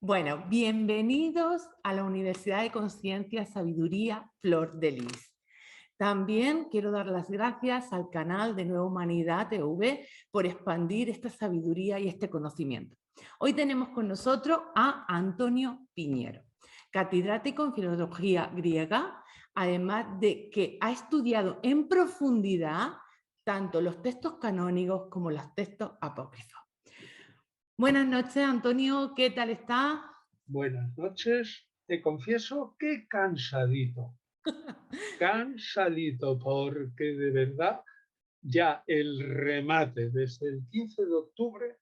Bueno, bienvenidos a la Universidad de Conciencia, Sabiduría, Flor de Lis. También quiero dar las gracias al canal de Nueva Humanidad TV por expandir esta sabiduría y este conocimiento. Hoy tenemos con nosotros a Antonio Piñero, catedrático en filología griega, además de que ha estudiado en profundidad tanto los textos canónicos como los textos apócrifos. Buenas noches, Antonio, ¿qué tal está? Buenas noches. Te confieso que cansadito. Cansadito, porque de verdad ya el remate desde el 15 de octubre,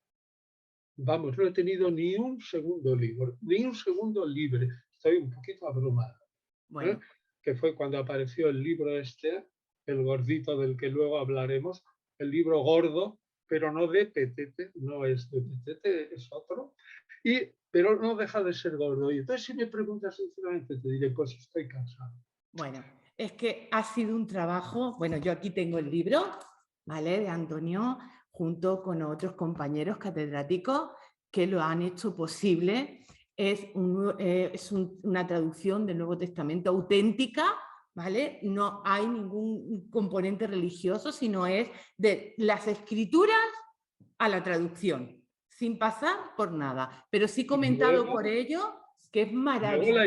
vamos, no he tenido ni un segundo libre. Estoy un poquito abrumado, ¿eh? Bueno, Que fue cuando apareció el libro este, el gordito del que luego hablaremos, el libro gordo, pero no de Petete, no es de Petete, es otro, pero no deja de ser gordo. Y entonces, si me preguntas sinceramente, te diré, pues estoy cansado. bueno, es que ha sido un trabajo, bueno, yo aquí tengo el libro, ¿vale? De Antonio, junto con otros compañeros catedráticos que lo han hecho posible. Es una traducción del Nuevo Testamento auténtica, ¿vale? No hay ningún componente religioso, sino es de las escrituras a la traducción, sin pasar por nada, pero sí Y comentado por luego, ello, que es luego maravilloso. la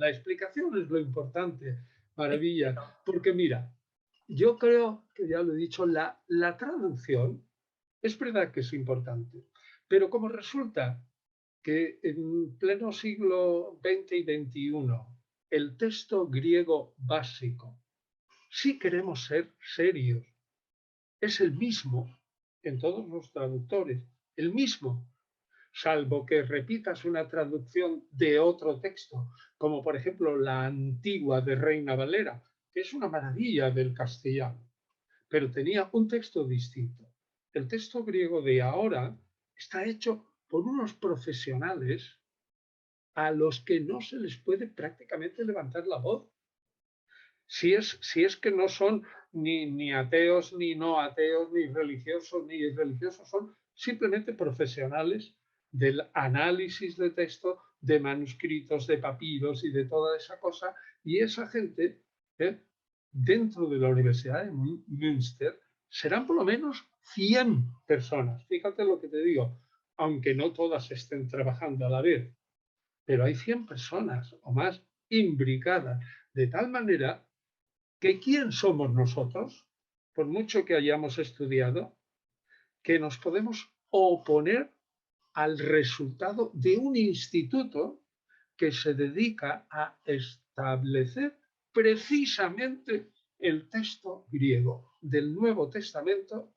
explicación es lo importante, maravilla, porque mira, yo creo que ya lo he dicho, la traducción es verdad que es importante, pero como resulta que en pleno siglo XX y XXI el texto griego básico, si queremos ser serios, es el mismo en todos los traductores, el mismo, salvo que repitas una traducción de otro texto, como por ejemplo la antigua de Reina Valera, que es una maravilla del castellano, pero tenía un texto distinto. El texto griego de ahora está hecho por unos profesionales a los que no se les puede prácticamente levantar la voz. Si es que no son ni ateos, ni no ateos, ni religiosos, son simplemente profesionales del análisis de texto, de manuscritos, de papiros y de toda esa cosa. Y esa gente, dentro de la Universidad de Münster, serán por lo menos 100 personas. Fíjate lo que te digo, aunque no todas estén trabajando a la vez, pero hay 100 personas o más imbricadas, de tal manera que ¿quién somos nosotros? Por mucho que hayamos estudiado, que nos podemos oponer al resultado de un instituto que se dedica a establecer precisamente el texto griego del Nuevo Testamento,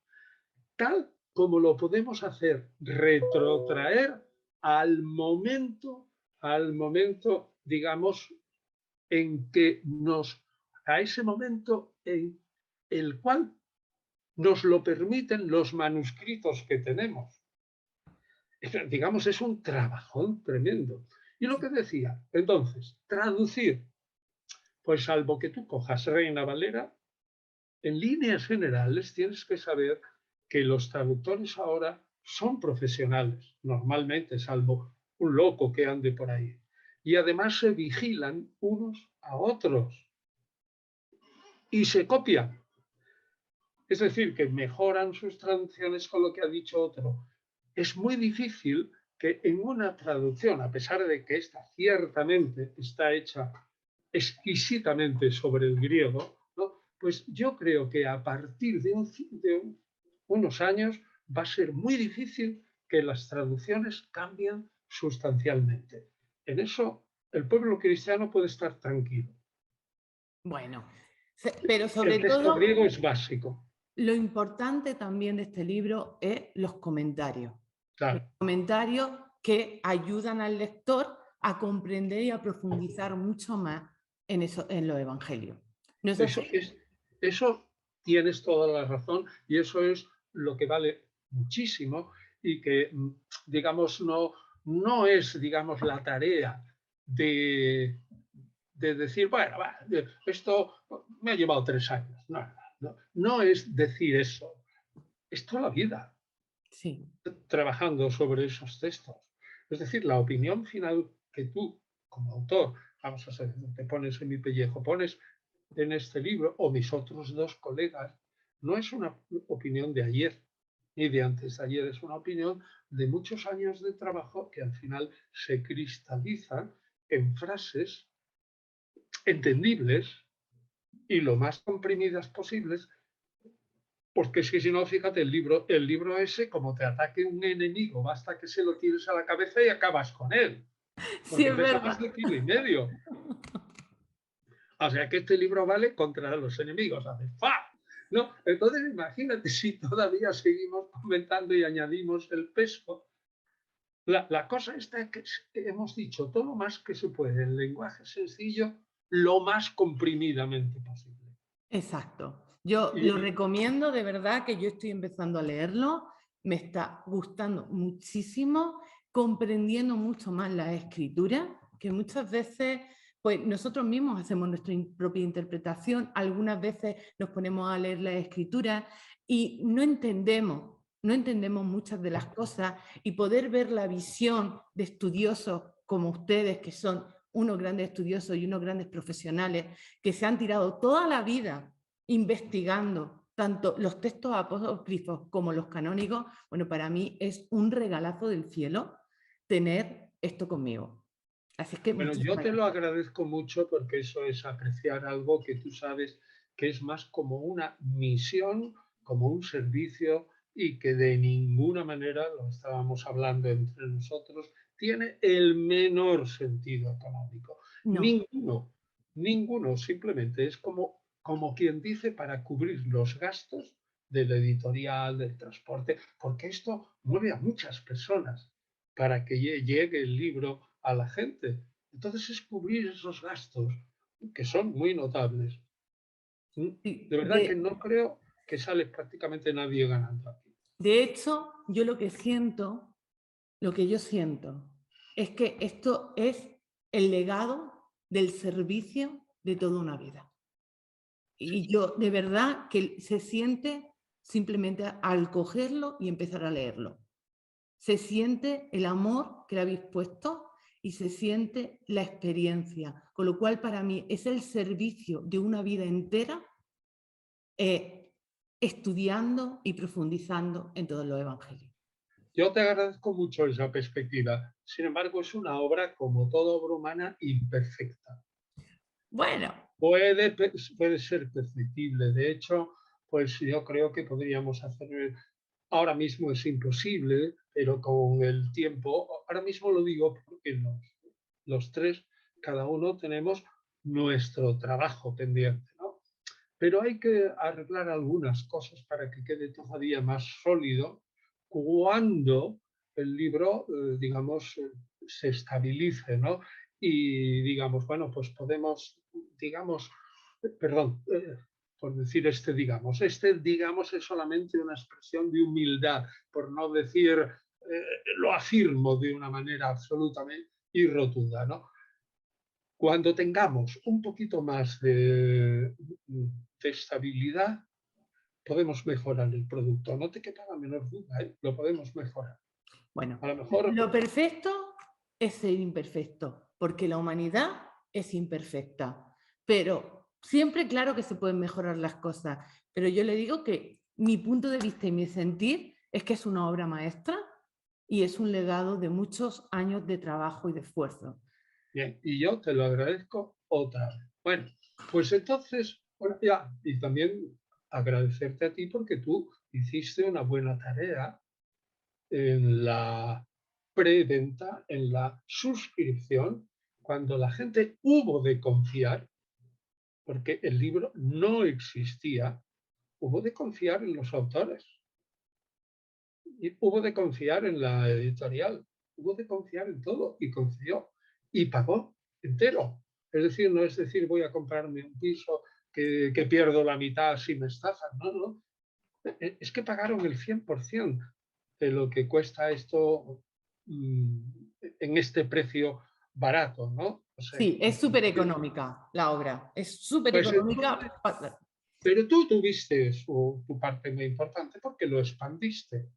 tal como lo podemos hacer retrotraer al momento, digamos, en que a ese momento en el cual nos lo permiten los manuscritos que tenemos. Digamos, es un trabajón tremendo. Y lo que decía, entonces, traducir, pues salvo que tú cojas Reina Valera, en líneas generales tienes que saber que los traductores ahora son profesionales, normalmente, salvo un loco que ande por ahí. Y además se vigilan unos a otros y se copian. Es decir, que mejoran sus traducciones con lo que ha dicho otro. Es muy difícil que en una traducción, a pesar de que esta ciertamente está hecha exquisitamente sobre el griego, ¿no? Pues yo creo que a partir de unos años va a ser muy difícil que las traducciones cambien sustancialmente. En eso el pueblo cristiano puede estar tranquilo. Bueno, pero El sobre texto todo, griego es básico, lo importante también de este libro es los comentarios. Los claro. comentarios que ayudan al lector a comprender y a profundizar mucho más en los evangelios. ¿No es Eso, así? eso tienes toda la razón y eso es lo que vale muchísimo y que, digamos, no es, digamos, la tarea de decir, bueno, va, esto me ha llevado 3 años. No es decir eso. Es toda la vida Sí. trabajando sobre esos textos. Es decir, la opinión final que tú, como autor, vamos a ser, te pones en mi pellejo, pones en este libro, o mis otros dos colegas, no es una opinión de ayer ni de antes de ayer, es una opinión de muchos años de trabajo que al final se cristalizan en frases entendibles y lo más comprimidas posibles, porque es que si no, fíjate, el libro ese, como te ataque un enemigo, basta que se lo tires a la cabeza y acabas con él, Sí, porque es pesa más verdad. de 1,5 kilos. O sea que este libro vale contra los enemigos, hace ¡fa! ¿No? Entonces imagínate si todavía seguimos comentando y añadimos el peso. La cosa está que hemos dicho todo lo más que se puede en lenguaje sencillo, lo más comprimidamente posible. Exacto. Yo lo Y recomiendo, de verdad, que yo estoy empezando a leerlo, me está gustando muchísimo, comprendiendo mucho más la escritura, que muchas veces pues nosotros mismos hacemos nuestra propia interpretación, algunas veces nos ponemos a leer la escritura y no entendemos muchas de las cosas, y poder ver la visión de estudiosos como ustedes, que son unos grandes estudiosos y unos grandes profesionales, que se han tirado toda la vida investigando tanto los textos apócrifos como los canónicos. Bueno, para mí es un regalazo del cielo tener esto conmigo. Así es que bueno, yo muchísimas te lo gracias. agradezco mucho porque eso es apreciar algo que tú sabes que es más como una misión, como un servicio y que de ninguna manera, lo estábamos hablando entre nosotros, tiene el menor sentido económico. No, Ninguno, ninguno, simplemente es como quien dice para cubrir los gastos del editorial, del transporte, porque esto mueve a muchas personas para que llegue el libro a la gente. Entonces es cubrir esos gastos que son muy notables. sí, De verdad que no creo que sale prácticamente nadie ganando aquí. de hecho, yo lo que yo siento, es que esto es el legado del servicio de toda una vida. Sí. Y yo, de verdad, que se siente simplemente al cogerlo y empezar a leerlo. Se siente el amor que le habéis puesto y se siente la experiencia, con lo cual para mí es el servicio de una vida entera, estudiando y profundizando en todos los evangelios. Yo te agradezco mucho esa perspectiva. Sin embargo, es una obra, como toda obra humana, imperfecta. Bueno, Puede ser perfectible. De hecho, pues yo creo que podríamos hacer, ahora mismo es imposible, pero con el tiempo, ahora mismo lo digo porque los tres, cada uno tenemos nuestro trabajo pendiente, ¿no? Pero hay que arreglar algunas cosas para que quede todavía más sólido cuando el libro, digamos, se estabilice, ¿no? Y digamos, bueno, pues podemos, digamos, perdón, por decir digamos es solamente una expresión de humildad, por no decir, lo afirmo de una manera absolutamente y rotunda, ¿no? Cuando tengamos un poquito más de estabilidad, podemos mejorar el producto. No te quepa la menor duda, ¿eh? Lo podemos mejorar. bueno, A lo mejor, lo perfecto es ser imperfecto, porque la humanidad es imperfecta, pero siempre claro que se pueden mejorar las cosas, pero yo le digo que mi punto de vista y mi sentir es que es una obra maestra y es un legado de muchos años de trabajo y de esfuerzo. bien, y yo te lo agradezco otra vez. Bueno, pues entonces, bueno, ya, y también agradecerte a ti porque tú hiciste una buena tarea en la preventa, en la suscripción, cuando la gente hubo de confiar, porque el libro no existía, hubo de confiar en los autores, y hubo de confiar en la editorial, hubo de confiar en todo y confió y pagó entero. Es decir, no es decir, voy a comprarme un piso que pierdo la mitad si me estafan, no, no. Es que pagaron el 100% de lo que cuesta esto en este precio barato, ¿no? O sea, Sí, es súper económica la obra, es súper pues entonces, económica. pero tú tuviste tu parte muy importante porque lo expandiste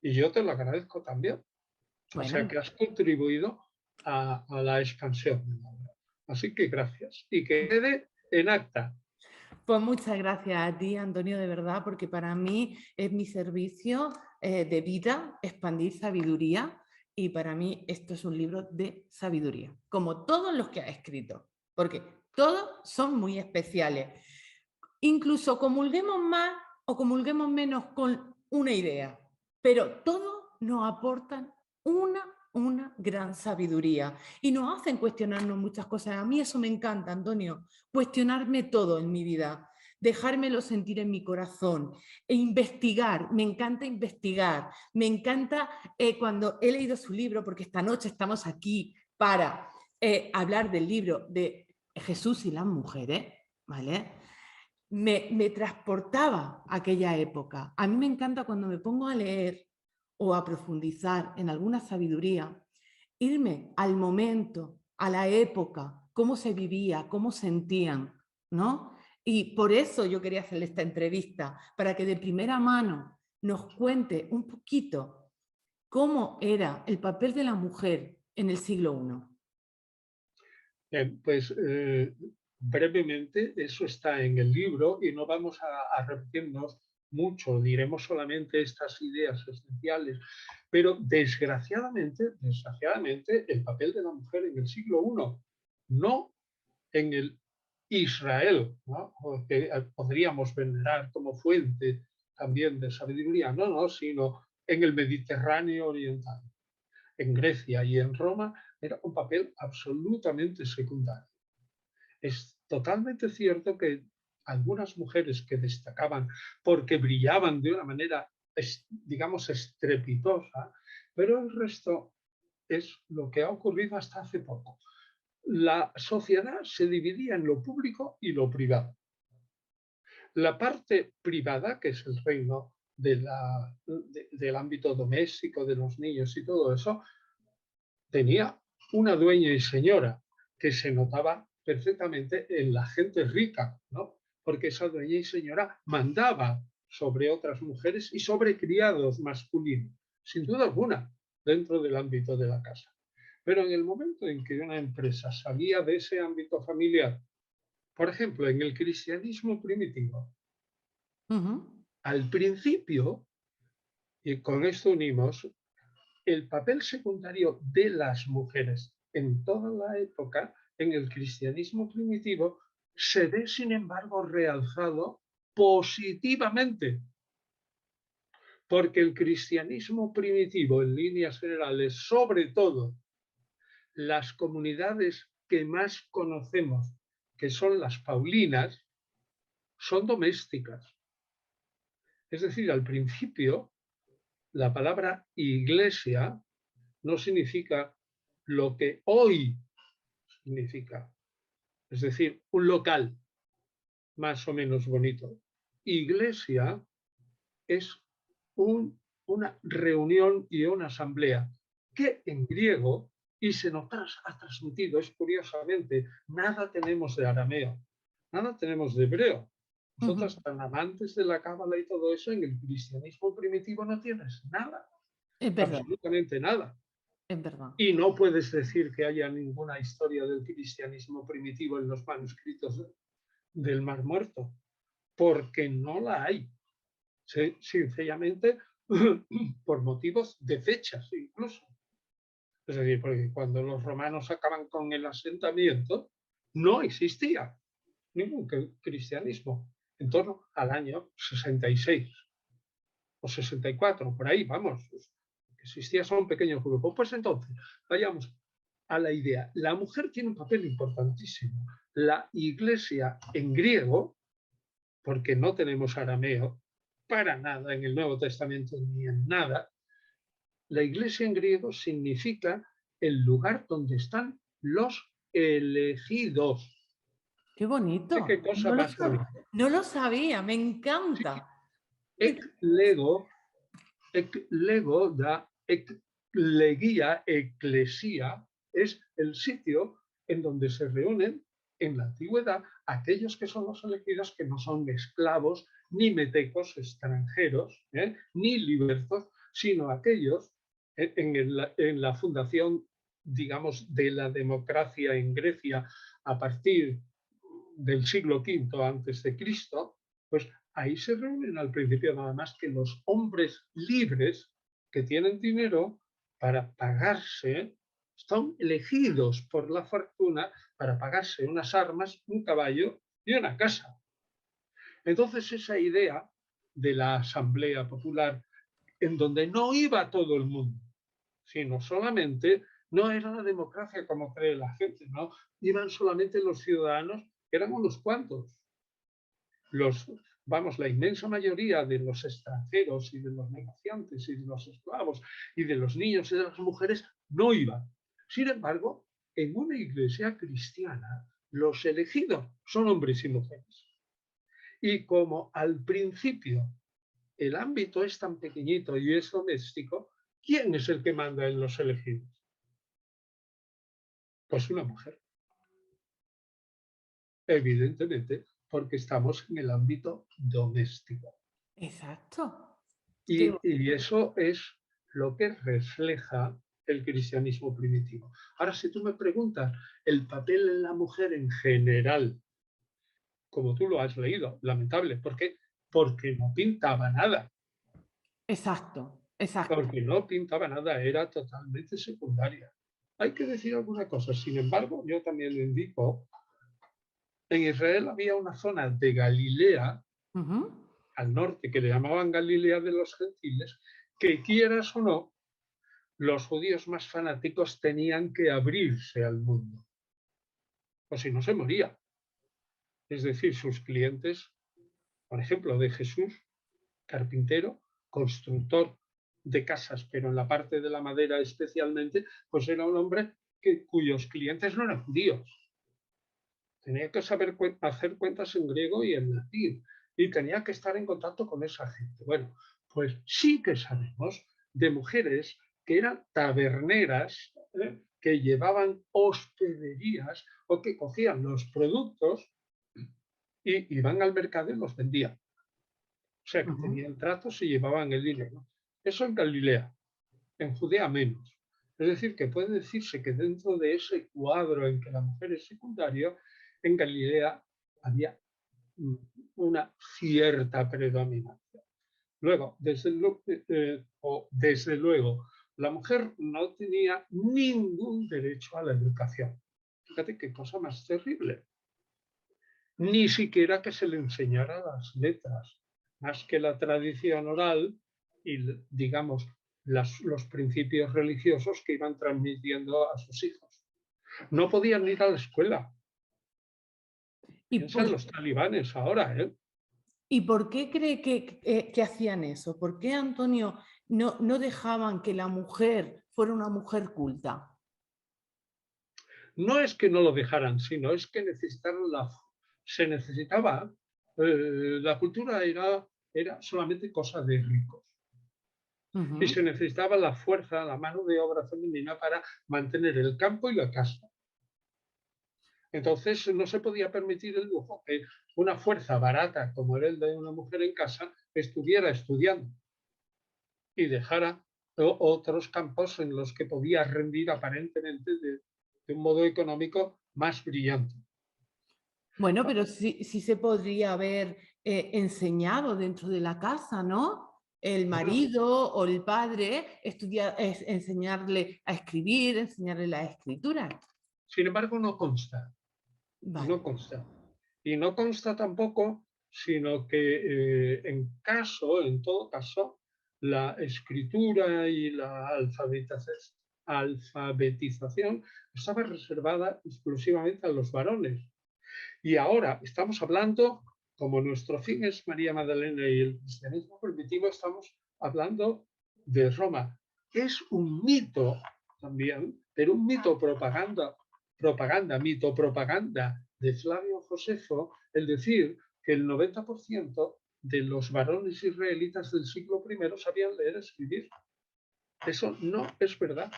y yo te lo agradezco también. O sea Bueno, que has contribuido a la expansión de la obra. Así que gracias. Y que quede en acta. pues muchas gracias a ti, Antonio, de verdad, porque para mí es mi servicio de vida, expandir sabiduría, y para mí esto es un libro de sabiduría, como todos los que ha escrito, porque todos son muy especiales. Incluso comulguemos más o comulguemos menos con una idea, pero todos nos aportan una gran sabiduría y nos hacen cuestionarnos muchas cosas. A mí eso me encanta, Antonio, cuestionarme todo en mi vida, dejármelo sentir en mi corazón e investigar. Me encanta investigar, me encanta cuando he leído su libro, porque esta noche estamos aquí para hablar del libro de Jesús y las mujeres, ¿vale? Me transportaba a aquella época. A mí me encanta cuando me pongo a leer o a profundizar en alguna sabiduría, irme al momento, a la época, cómo se vivía, cómo sentían, ¿no? Y por eso yo quería hacerle esta entrevista, para que de primera mano nos cuente un poquito cómo era el papel de la mujer en el siglo I. Pues brevemente, eso está en el libro y no vamos a repetirnos mucho, diremos solamente estas ideas esenciales, pero desgraciadamente, el papel de la mujer en el siglo I, no en el Israel, ¿no? Que podríamos venerar como fuente también de sabiduría, no, sino en el Mediterráneo oriental, en Grecia y en Roma, era un papel absolutamente secundario. Es totalmente cierto que algunas mujeres que destacaban porque brillaban de una manera, digamos, estrepitosa, pero el resto es lo que ha ocurrido hasta hace poco. La sociedad se dividía en lo público y lo privado. La parte privada, que es el reino del ámbito doméstico, de los niños y todo eso, tenía una dueña y señora que se notaba perfectamente en la gente rica, ¿no? Porque esa dueña y señora mandaba sobre otras mujeres y sobre criados masculinos, sin duda alguna, dentro del ámbito de la casa. Pero en el momento en que una empresa salía de ese ámbito familiar, por ejemplo, en el cristianismo primitivo, al principio, y con esto unimos, el papel secundario de las mujeres en toda la época, en el cristianismo primitivo, se ve, sin embargo, realzado positivamente, porque el cristianismo primitivo, en líneas generales, sobre todo las comunidades que más conocemos, que son las paulinas, son domésticas. Es decir, al principio, la palabra iglesia no significa lo que hoy significa, es decir, un local más o menos bonito. Iglesia es una reunión y una asamblea que en griego, y se nos ha transmitido, es curiosamente, nada tenemos de arameo, nada tenemos de hebreo. Nosotros, tan amantes de la cábala y todo eso, en el cristianismo primitivo no tienes nada, Es verdad, absolutamente nada. es verdad. Y no puedes decir que haya ninguna historia del cristianismo primitivo en los manuscritos del Mar Muerto, porque no la hay. Sencillamente por motivos de fechas incluso. Es decir, porque cuando los romanos acaban con el asentamiento, no existía ningún cristianismo en torno al año 66 o 64, por ahí, vamos. Existía solo un pequeño grupo. Pues entonces, vayamos a la idea. La mujer tiene un papel importantísimo. La iglesia en griego, porque no tenemos arameo para nada en el Nuevo Testamento ni en nada, la iglesia en griego significa el lugar donde están los elegidos. Qué ¿Qué bonito. cosa más bonita? No lo sabía, me Sí, encanta. ec lego da eclegia, eclesia, es el sitio en donde se reúnen en la antigüedad aquellos que son los elegidos, que no son esclavos ni metecos extranjeros, ni libertos, sino aquellos en la fundación, digamos, de la democracia en Grecia a partir del siglo V antes de Cristo, pues ahí se reúnen al principio nada más que los hombres libres que tienen dinero para pagarse, son elegidos por la fortuna para pagarse unas armas, un caballo y una casa. Entonces esa idea de la Asamblea Popular, en donde no iba todo el mundo, sino solamente, no era la democracia como cree la gente, no, iban solamente los ciudadanos, que eran unos cuantos. La inmensa mayoría de los extranjeros y de los negociantes y de los esclavos y de los niños y de las mujeres no iban. Sin embargo, en una iglesia cristiana, los elegidos son hombres y mujeres. Y como al principio el ámbito es tan pequeñito y es doméstico, ¿quién es el que manda en los elegidos? Pues una mujer. Evidentemente, porque estamos en el ámbito doméstico. Exacto. Y eso es lo que refleja el cristianismo primitivo. Ahora, si tú me preguntas el papel de la mujer en general, como tú lo has leído, lamentable, ¿por qué? Porque no pintaba nada. Exacto, exacto. Porque no pintaba nada, era totalmente secundaria. Hay que decir alguna cosa, sin embargo, yo también lo indico, en Israel había una zona de Galilea, al norte, que le llamaban Galilea de los Gentiles, que quieras o no, los judíos más fanáticos tenían que abrirse al mundo, o si no se moría. Es decir, sus clientes, por ejemplo, de Jesús, carpintero, constructor de casas, pero en la parte de la madera especialmente, pues era un hombre cuyos clientes no eran judíos. Tenía que saber hacer cuentas en griego y en latín, y tenía que estar en contacto con esa gente. Bueno, pues sí que sabemos de mujeres que eran taberneras, que llevaban hospederías o que cogían los productos y iban al mercado y los vendían. O sea, que tenían tratos y llevaban el dinero. Eso en Galilea, en Judea menos. Es decir, que puede decirse que dentro de ese cuadro en que la mujer es secundaria, en Galilea había una cierta predominancia. Luego, desde luego, la mujer no tenía ningún derecho a la educación. Fíjate qué cosa más terrible. Ni siquiera que se le enseñara las letras, más que la tradición oral y, digamos, los principios religiosos que iban transmitiendo a sus hijos. No podían ir a la escuela. ¿Y Piensan por, los talibanes ahora, ¿eh? ¿Y por qué cree que hacían eso? ¿Por qué, Antonio, no dejaban que la mujer fuera una mujer culta? No es que no lo dejaran, sino es que se necesitaba, la cultura era solamente cosa de ricos. Y se necesitaba la fuerza, la mano de obra femenina para mantener el campo y la casa. Entonces no se podía permitir el lujo que una fuerza barata como era el de una mujer en casa estuviera estudiando y dejara otros campos en los que podía rendir aparentemente de un modo económico más brillante. Bueno, pero sí se podría haber enseñado dentro de la casa, ¿no? El Bueno, marido o el padre enseñarle a escribir, enseñarle la escritura. sin embargo, no consta. Vale. No consta. Y no consta tampoco, sino que en todo caso, la escritura y la alfabetización estaba reservada exclusivamente a los varones. Y ahora estamos hablando, como nuestro fin es María Magdalena y el cristianismo primitivo, estamos hablando de Roma. Es un mito también, pero un mito mito propaganda de Flavio Josefo, el decir que el 90% de los varones israelitas del siglo I sabían leer y escribir. Eso no es verdad.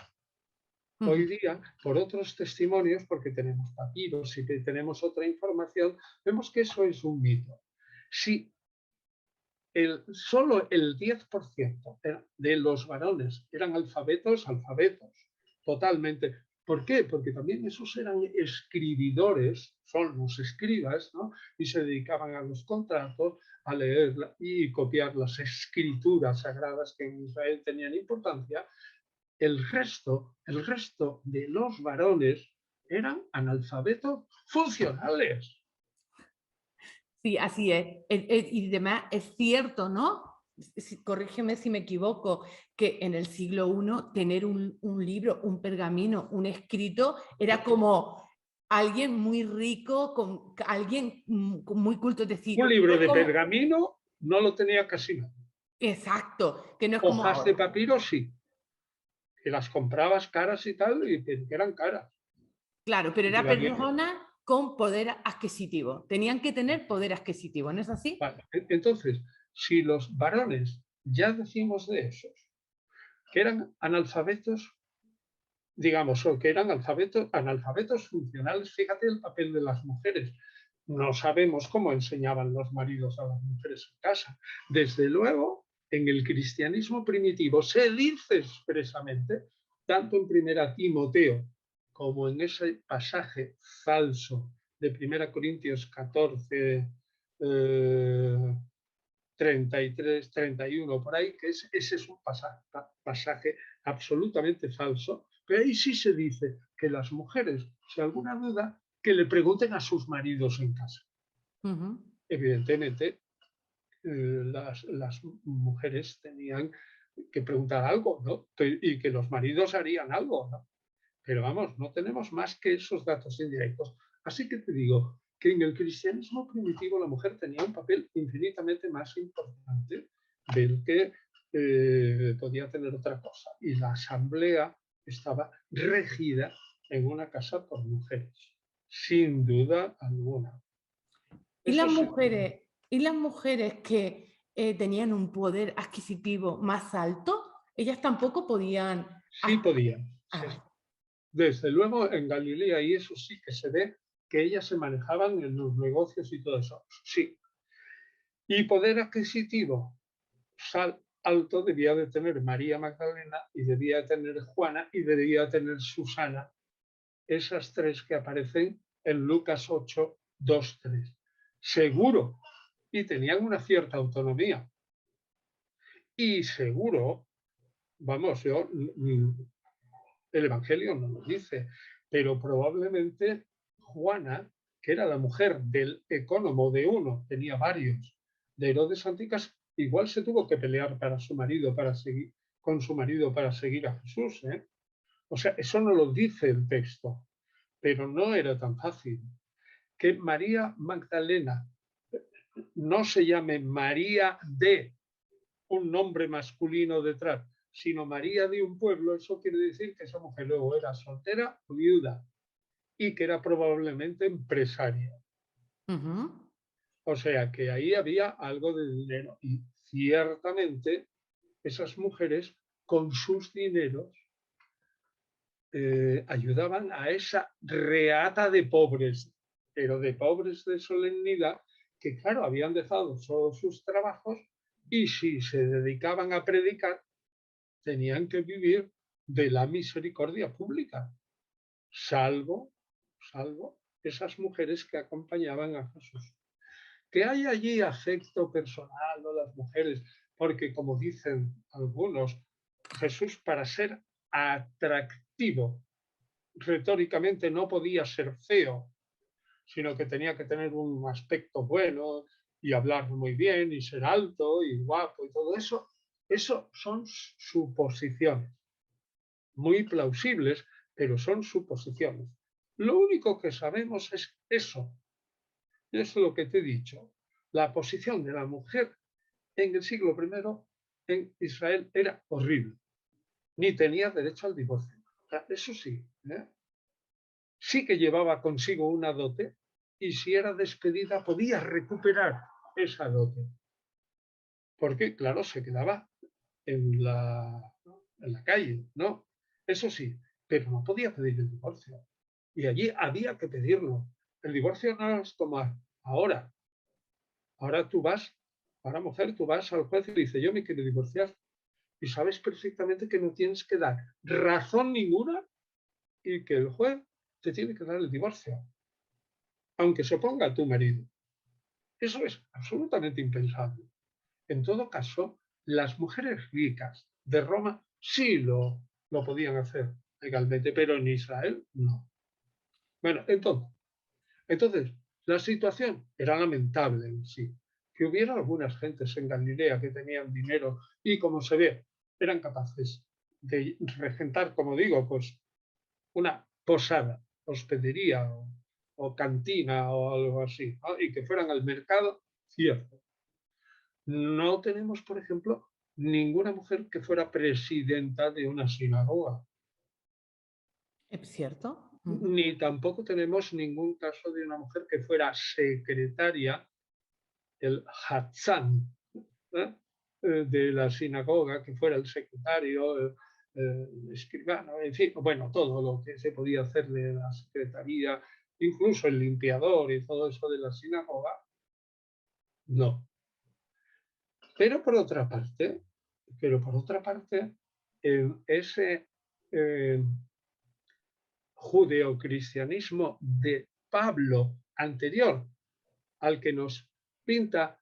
Hoy día, por otros testimonios, porque tenemos papiros y que tenemos otra información, vemos que eso es un mito. Si solo el 10% de los varones eran alfabetos, totalmente. ¿Por qué? Porque también esos eran escribidores, son los escribas, ¿no? Y se dedicaban a los contratos, a leer y copiar las escrituras sagradas que en Israel tenían importancia. El resto de los varones eran analfabetos funcionales. Sí, así es. Y además es cierto, ¿no? Corrígeme si me equivoco, que en el siglo I tener un libro, un pergamino, un escrito, era como alguien muy rico, alguien muy culto, es decir, Un no libro es de como, pergamino no lo tenía casi nadie. exacto, que no es como Hojas de ahora. papiro sí, que las comprabas caras y tal, y que eran caras. Claro, pero Y que era valían. personas con poder adquisitivo. Tenían que tener poder adquisitivo, ¿no es así? Vale. Entonces, si los varones, ya decimos de esos, que eran analfabetos, digamos, o que eran analfabetos funcionales, fíjate el papel de las mujeres. No sabemos cómo enseñaban los maridos a las mujeres en casa. Desde luego, en el cristianismo primitivo se dice expresamente, tanto en Primera Timoteo como en ese pasaje falso de 1 Corintios 14, 33, 31, por ahí, que ese es un pasaje absolutamente falso, pero ahí sí se dice que las mujeres, si alguna duda, que le pregunten a sus maridos en casa. Ujú. Evidentemente, las mujeres tenían que preguntar algo, ¿no? Y que los maridos harían algo, ¿no? Pero vamos, no tenemos más que esos datos indirectos. Así que te digo que en el cristianismo primitivo la mujer tenía un papel infinitamente más importante del que podía tener otra cosa. Y la asamblea estaba regida en una casa por mujeres, sin duda alguna. Y Eso las sí, mujeres, y las mujeres que tenían un poder adquisitivo más alto, ellas tampoco podían. sí podían. Sí. Ah, Desde luego en Galilea, y eso sí que se ve, que ellas se manejaban en los negocios y todo eso. Sí. Y poder adquisitivo alto debía de tener María Magdalena y debía de tener Juana y debía de tener Susana. Esas tres que aparecen en Lucas 8, 2, 3. Seguro. Y tenían una cierta autonomía. Y seguro, vamos, el Evangelio no lo dice, pero probablemente Juana, que era la mujer del ecónomo de uno, tenía varios, de Herodes Antipas, igual se tuvo que pelear con su marido para seguir a Jesús. O sea, eso no lo dice el texto, pero no era tan fácil. Que María Magdalena no se llame María de un nombre masculino detrás, sino María de un pueblo, eso quiere decir que esa mujer luego era soltera o viuda y que era probablemente empresaria. ujú. O sea que ahí había algo de dinero y ciertamente esas mujeres con sus dineros ayudaban a esa reata de pobres, pero de pobres de solemnidad, que claro, habían dejado todos sus trabajos y si se dedicaban a predicar, tenían que vivir de la misericordia pública, salvo, salvo esas mujeres que acompañaban a Jesús. Que hay allí afecto personal de las mujeres, porque como dicen algunos, Jesús para ser atractivo retóricamente no podía ser feo, sino que tenía que tener un aspecto bueno y hablar muy bien y ser alto y guapo y todo eso. Eso son suposiciones muy plausibles, pero son suposiciones. Lo único que sabemos es eso. Es lo que te he dicho. La posición de la mujer en el siglo I en Israel era horrible. Ni tenía derecho al divorcio. O sea, eso sí, sí que llevaba consigo una dote y si era despedida podía recuperar esa dote. Porque, claro, se quedaba en la calle, ¿no? Eso sí, pero no podía pedir el divorcio. Y allí había que pedirlo. El divorcio no es como ahora. Ahora tú vas Ahora, mujer, tú vas al juez y le dices, yo me quiero divorciar. Y sabes perfectamente que no tienes que dar razón ninguna y que el juez te tiene que dar el divorcio, aunque se oponga a tu marido. Eso es absolutamente impensable. En todo caso, las mujeres ricas de Roma sí lo podían hacer legalmente, pero en Israel no. Bueno, entonces, la situación era lamentable en sí. Que hubiera algunas gentes en Galilea que tenían dinero y, como se ve, eran capaces de regentar, como digo, pues una posada, hospedería o cantina o algo así, ¿no? Y que fueran al mercado, cierto. No tenemos, por ejemplo, ninguna mujer que fuera presidenta de una sinagoga, ¿Es cierto? Ujú. ni tampoco tenemos ningún caso de una mujer que fuera secretaria, el Hatzán, ¿eh? De la sinagoga, que fuera el secretario, el escribano, en fin, bueno, todo lo que se podía hacer de la secretaría, incluso el limpiador y todo eso de la sinagoga, no. Pero por otra parte, ese eh, judeocristianismo de Pablo anterior al que nos pinta,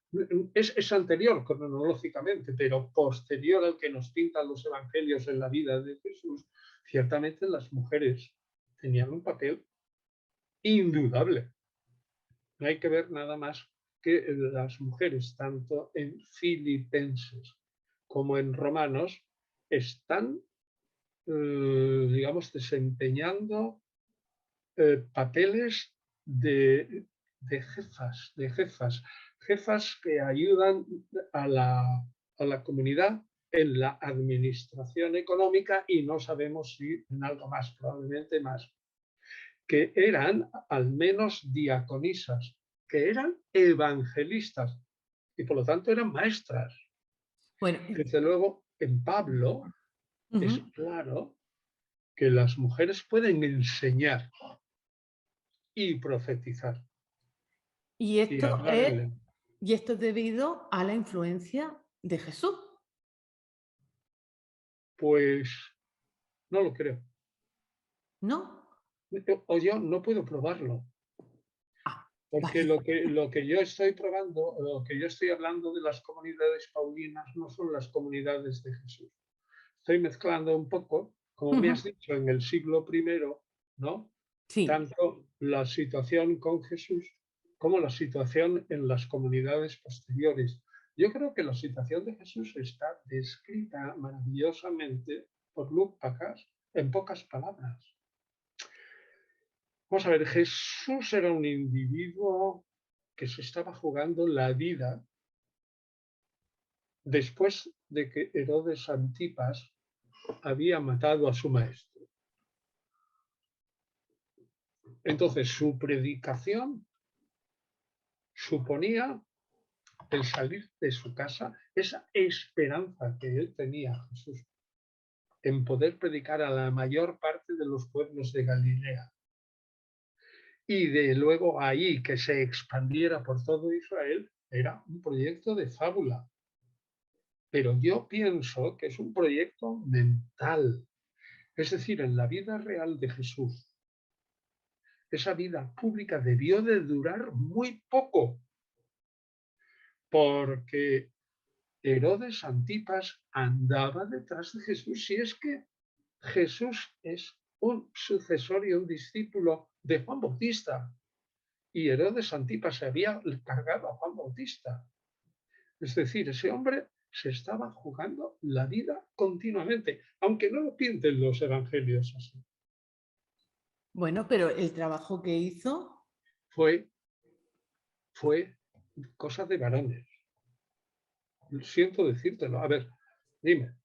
es anterior cronológicamente, pero posterior al que nos pintan los evangelios en la vida de Jesús, ciertamente las mujeres tenían un papel indudable. No hay que ver nada más que las mujeres, tanto en Filipenses como en Romanos, están, digamos, desempeñando papeles de jefas que ayudan a la comunidad en la administración económica y no sabemos si en algo más, probablemente más, que eran al menos diaconisas, que eran evangelistas y por lo tanto eran maestras. Bueno, Desde luego, en Pablo es ujú. claro que las mujeres pueden enseñar y profetizar Y y esto hablar es, en lengua. y esto es debido a la influencia de Jesús, Pues no lo creo. ¿no? O yo no puedo probarlo, Ah, porque vale. lo que yo estoy probando, lo que yo estoy hablando de las comunidades paulinas no son las comunidades de Jesús. Estoy mezclando un poco, como me Ujú. has dicho, en el siglo primero, ¿no? Sí. Tanto la situación con Jesús como la situación en las comunidades posteriores. Yo creo que la situación de Jesús está descrita maravillosamente por Lucas en pocas palabras. Vamos a ver, Jesús era un individuo que se estaba jugando la vida después de que Herodes Antipas había matado a su maestro. Entonces, su predicación suponía el salir de su casa, esa esperanza que él tenía, Jesús, en poder predicar a la mayor parte de los pueblos de Galilea. Y de luego ahí que se expandiera por todo Israel, era un proyecto de fábula. Pero yo pienso que es un proyecto mental. Es decir, en la vida real de Jesús, esa vida pública debió de durar muy poco, porque Herodes Antipas andaba detrás de Jesús. Si es que Jesús es un sucesor y un discípulo de Juan Bautista, y Herodes Antipas se había cargado a Juan Bautista. Es decir, ese hombre se estaba jugando la vida continuamente, aunque no lo pinten los evangelios así. Bueno, pero el trabajo que hizo, Fue, fue cosa de varones. Siento decírtelo. A ver, dime,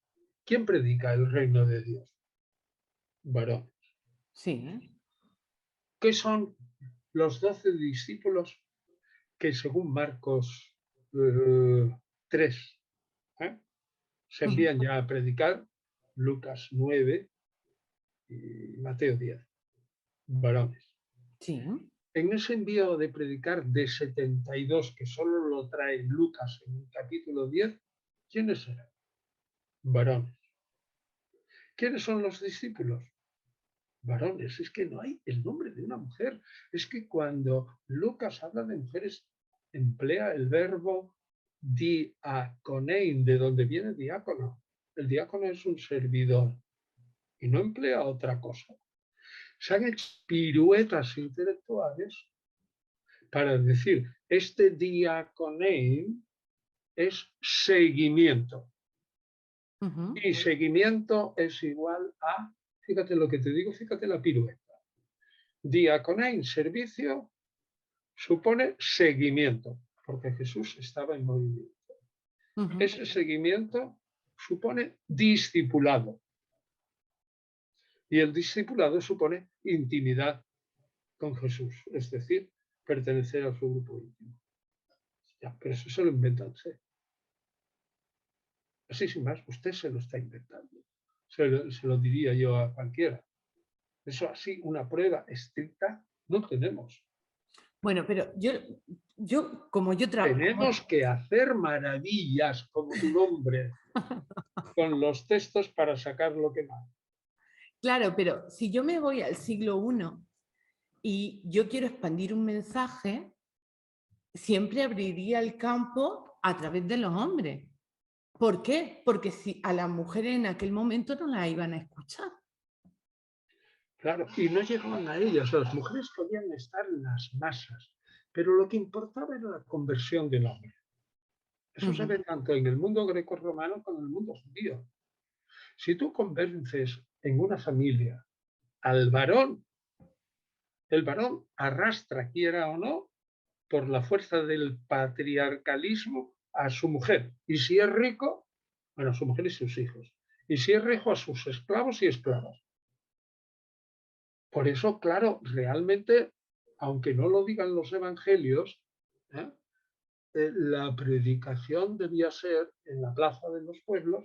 ¿quién predica el reino de Dios? Varón. sí, ¿eh? ¿Qué son los 12 discípulos que según Marcos 3 ¿eh? se Ujú. envían ya a predicar? Lucas 9 y Mateo 10. Varones. Sí. en ese envío de predicar de 72, que solo lo trae Lucas en el capítulo 10, ¿quiénes eran? Varones. ¿Quiénes son los discípulos? Varones. Es que no hay el nombre de una mujer. Es que cuando Lucas habla de mujeres, emplea el verbo diaconein, de donde viene diácono. El diácono es un servidor y no emplea otra cosa. Se han hecho piruetas intelectuales para decir, este diaconein es seguimiento. Y seguimiento es igual a, fíjate lo que te digo, fíjate la pirueta. Diaconein, servicio, supone seguimiento, porque Jesús estaba en movimiento. Ese seguimiento supone discipulado. Y el discipulado supone intimidad con Jesús, es decir, pertenecer a su grupo íntimo. Ya, pero eso se lo inventan. Así sin más, usted se lo está inventando. Se lo diría yo a cualquiera. Eso así, una prueba estricta, no tenemos. Bueno, pero como yo trabajo... Tenemos que hacer maravillas como un hombre con los textos para sacar lo que más. Claro, pero si yo me voy al siglo I y yo quiero expandir un mensaje, siempre abriría el campo a través de los hombres. ¿Por qué? Porque si a las mujeres en aquel momento no las iban a escuchar. Claro, y no llegaban a ellas. Las mujeres podían estar en las masas, pero lo que importaba era la conversión del hombre. Eso se ve tanto en el mundo grecorromano como en el mundo judío. Si tú convences en una familia al varón, el varón arrastra, quiera o no, por la fuerza del patriarcalismo a su mujer. Y si es rico, bueno, a su mujer y sus hijos. Y si es rico, a sus esclavos y esclavas. Por eso, claro, realmente, aunque no lo digan los evangelios, la predicación debía ser en la plaza de los pueblos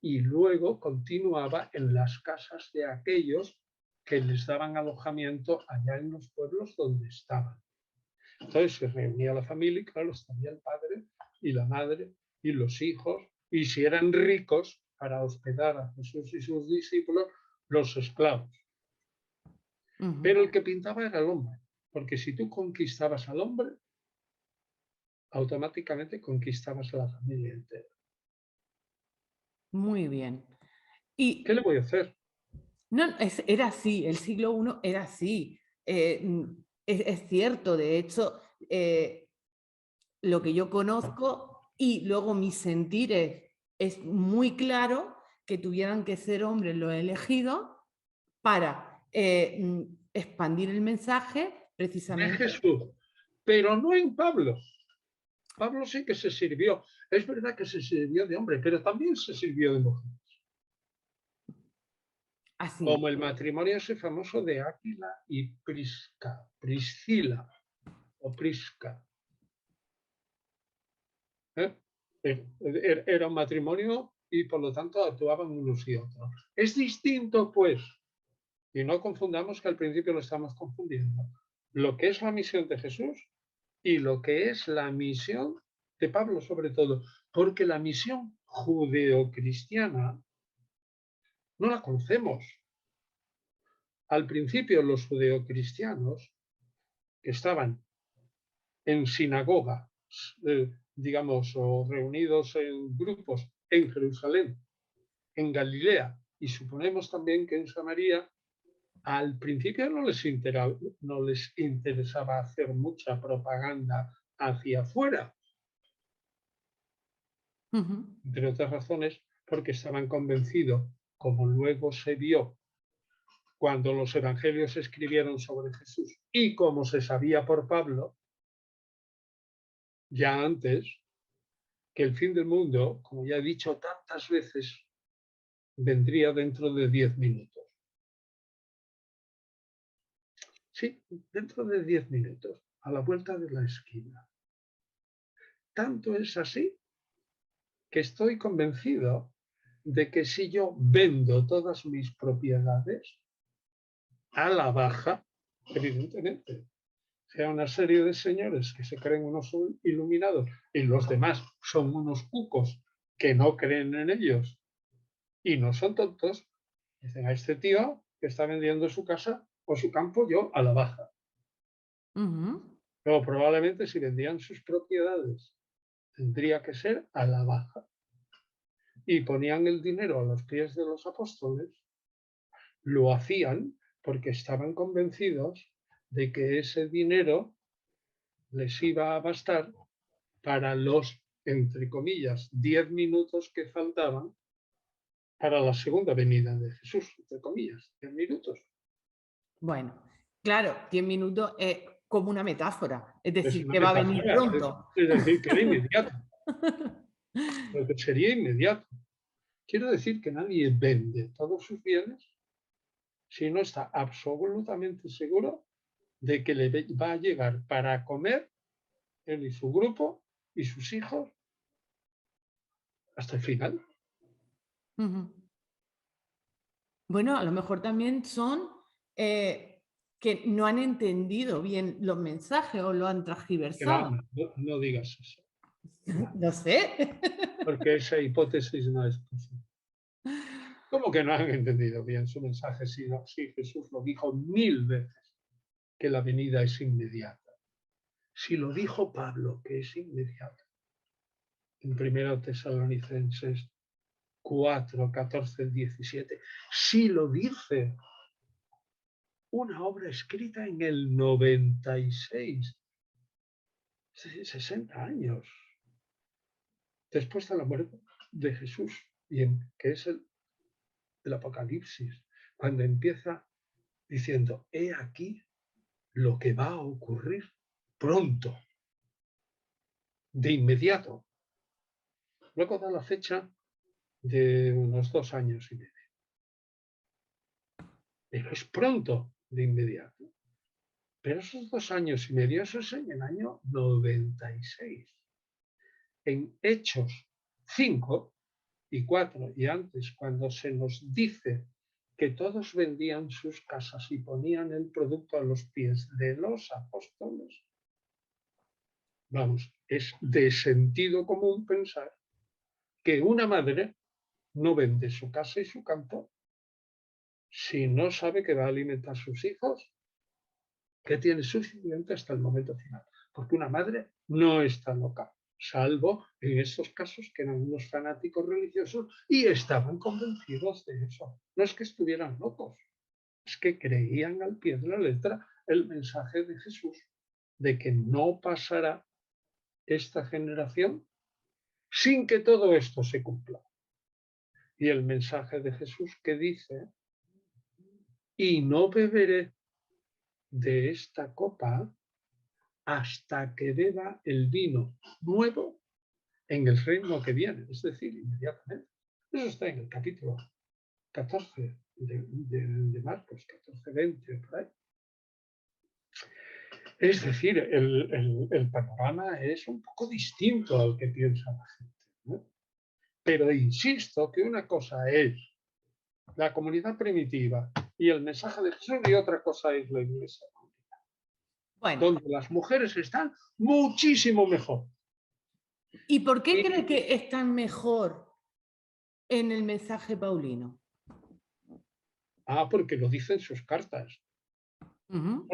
y luego continuaba en las casas de aquellos que les daban alojamiento allá en los pueblos donde estaban. Entonces se reunía la familia y claro, estaría el padre y la madre y los hijos, y si eran ricos, para hospedar a Jesús y sus discípulos, los esclavos. Pero el que pintaba era el hombre, porque si tú conquistabas al hombre, automáticamente conquistabas a la familia entera. Muy bien. Y ¿Qué le voy a hacer? no, era así, el siglo I era así. Es cierto, de hecho, lo que yo conozco y luego mis sentires es muy claro que tuvieran que ser hombres los elegidos para expandir el mensaje De precisamente. Jesús, pero no en Pablo. Pablo sí que se sirvió. Es verdad que se sirvió de hombre, pero también se sirvió de mujer. Así. Como el matrimonio ese famoso de Áquila y Priscila o Prisca. Era un matrimonio y por lo tanto actuaban unos y otros. Es distinto, pues, y no confundamos que al principio lo estamos confundiendo, lo que es la misión de Jesús y lo que es la misión de Pablo sobre todo, porque la misión judeocristiana no la conocemos. Al principio los judeocristianos que estaban en sinagoga, digamos, o reunidos en grupos en Jerusalén, en Galilea, y suponemos también que en Samaria, al principio no les interesaba hacer mucha propaganda hacia afuera, entre otras razones, porque estaban convencidos, como luego se vio cuando los evangelios se escribieron sobre Jesús y como se sabía por Pablo, ya antes, que el fin del mundo, como ya he dicho tantas veces, vendría dentro de 10 minutos. Sí, dentro de 10 minutos, a la vuelta de la esquina. Tanto es así que estoy convencido de que si yo vendo todas mis propiedades a la baja, evidentemente, sea una serie de señores que se creen unos iluminados y los demás son unos cucos que no creen en ellos y no son tontos, dicen a este tío que está vendiendo su casa o su campo, yo a la baja. Ujú. Pero probablemente si vendían sus propiedades, tendría que ser a la baja. Y ponían el dinero a los pies de los apóstoles, lo hacían porque estaban convencidos de que ese dinero les iba a bastar para los, entre comillas, 10 minutos que faltaban para la segunda venida de Jesús, entre comillas, 10 minutos. Bueno, claro, 10 minutos es como una metáfora, es Es decir, una que va a venir metáfora, pronto. es decir, que era inmediato, lo que sería inmediato. Quiero decir que nadie vende todos sus bienes si no está absolutamente seguro de que le va a llegar para comer él y su grupo y sus hijos hasta el final. Ujú. Bueno, a lo mejor también son que no han entendido bien los mensajes o lo han Que no, transgiversado. no digas eso, no, No sé. porque esa hipótesis no es posible. ¿Cómo que no han entendido bien su mensaje? Si, no, si Jesús lo dijo 1000 veces, que la venida es inmediata. Si lo dijo Pablo, que es inmediata, en 1 Tesalonicenses 4, 14, 17, si lo dice una obra escrita en el 96, 60 años después de la muerte de Jesús, y que es el Apocalipsis, cuando empieza diciendo, he aquí lo que va a ocurrir pronto, de inmediato. Luego da la fecha de unos 2 años y medio. Pero es pronto, de inmediato. Pero esos 2 años y medio, eso es en el año 96. En Hechos 5 y 4 y antes, cuando se nos dice que todos vendían sus casas y ponían el producto a los pies de los apóstoles, vamos, es de sentido común pensar que una madre no vende su casa y su campo si no sabe que va a alimentar a sus hijos, que tiene suficiente hasta el momento final. Porque una madre no está loca, salvo en esos casos que eran unos fanáticos religiosos y estaban convencidos de eso. No es que estuvieran locos, es que creían al pie de la letra el mensaje de Jesús de que no pasará esta generación sin que todo esto se cumpla. Y el mensaje de Jesús que dice, y no beberé de esta copa hasta que beba el vino nuevo en el reino que viene, es decir, inmediatamente. Eso está en el capítulo 14 de Marcos, 14, 20, por ahí. Es decir, el panorama es un poco distinto al que piensa la gente, ¿no? Pero insisto que una cosa es la comunidad primitiva y el mensaje de Jesús y otra cosa es la iglesia, Bueno, donde las mujeres están muchísimo mejor. ¿y por qué cree Y, que están mejor en el mensaje paulino? porque lo dicen sus cartas. Ujú.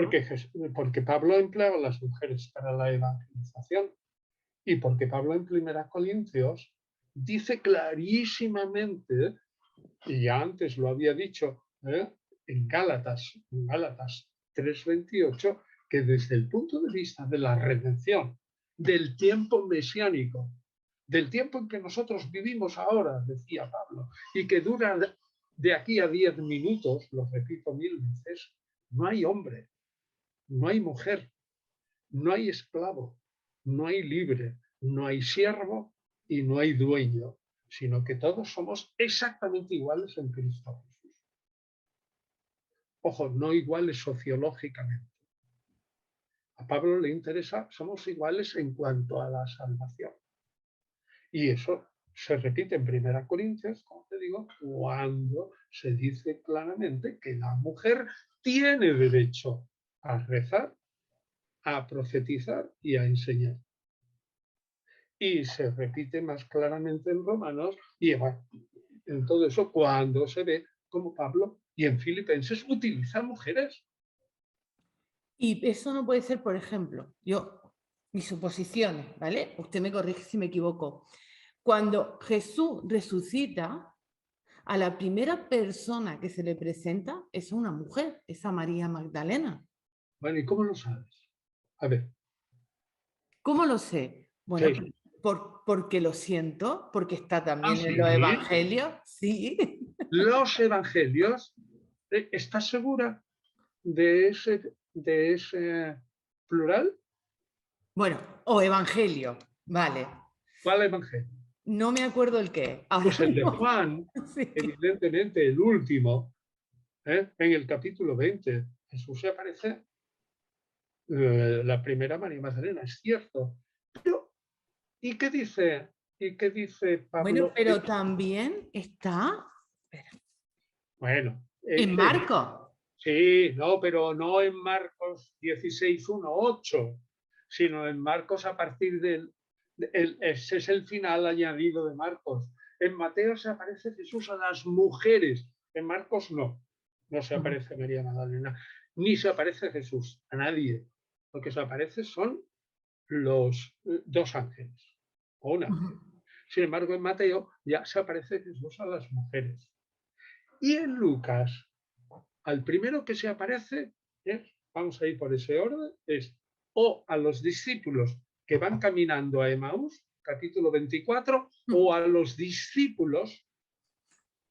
Porque Pablo emplea a las mujeres para la evangelización y porque Pablo en 1 Corintios dice clarísimamente, y ya antes lo había dicho en Gálatas 3:28, que desde el punto de vista de la redención, del tiempo mesiánico, del tiempo en que nosotros vivimos ahora, decía Pablo, y que dura de aquí a 10 minutos, lo repito 1000 veces, no hay hombre, no hay mujer, no hay esclavo, no hay libre, no hay siervo y no hay dueño, sino que todos somos exactamente iguales en Cristo Jesús. Ojo, no iguales sociológicamente. A Pablo le interesa, somos iguales en cuanto a la salvación. Y eso se repite en 1 Corintios, como te digo, cuando se dice claramente que la mujer tiene derecho a rezar, a profetizar y a enseñar. Y se repite más claramente en Romanos y en todo eso cuando se ve como Pablo y en Filipenses utiliza mujeres. Y eso no puede ser, por ejemplo, mis suposiciones, ¿vale? Usted me corrige si me equivoco. Cuando Jesús resucita, a la primera persona que se le presenta es una mujer, es a María Magdalena. Bueno, ¿y cómo lo sabes? A ver, ¿Cómo lo sé? Bueno, sí. porque lo siento, porque está Ah, también en los sí. evangelios, sí. Los evangelios, ¿estás segura de ese plural? Bueno, o evangelio, vale. ¿Cuál evangelio? No me acuerdo el qué. Ahora Pues el de mismo. Juan, Sí. evidentemente el último, en el capítulo 20. Jesús se aparece la primera María Magdalena, es cierto. Pero, ¿y qué dice? ¿Y qué dice Bueno, Pablo? pero también está Bueno, en Marcos. sí, no, pero no en Marcos 16, 1, 8, sino en Marcos a partir ese es el final añadido de Marcos. En Mateo se aparece Jesús a las mujeres, en Marcos no se Ujú, aparece María Magdalena, ni se aparece Jesús, a nadie. Lo que se aparece son los dos ángeles, o un ujú, ángel. Sin embargo, en Mateo ya se aparece Jesús a las mujeres. Y en Lucas, al primero que se aparece es, vamos a ir por ese orden, es o a los discípulos que van caminando a Emaús, capítulo 24, ujú. o a los discípulos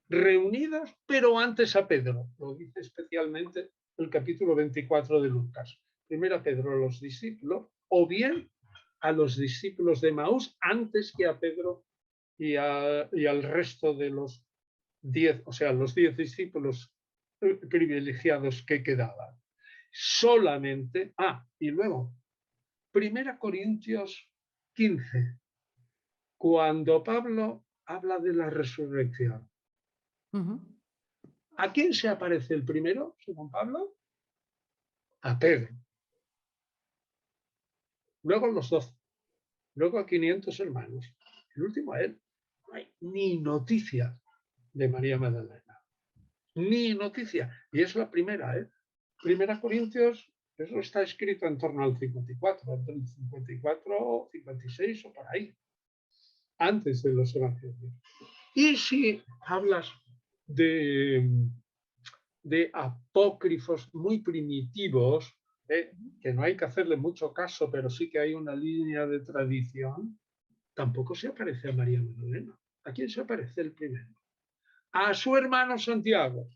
reunidos, pero antes a Pedro. Lo dice especialmente el capítulo 24 de Lucas. Primero a Pedro, a los discípulos, o bien a los discípulos de Emaús antes que a Pedro y al resto de los 10, o sea, los 10 discípulos privilegiados que quedaban. Solamente, y luego, Primera Corintios 15, cuando Pablo habla de la resurrección. Ujú. ¿A quién se aparece el primero, según Pablo? A Pedro. Luego los 12. Luego a 500 hermanos. El último a él. No hay ni noticia de María Magdalena. Ni noticia. Y es la primera, ¿eh? Primera Corintios, eso está escrito en torno al 54, entre el 54, 56 o por ahí, antes de los evangelios. Y si hablas de, de apócrifos muy primitivos, que no hay que hacerle mucho caso, pero sí que hay una línea de tradición, tampoco se aparece a María Magdalena. ¿A quién se aparece el primero? A su hermano Santiago.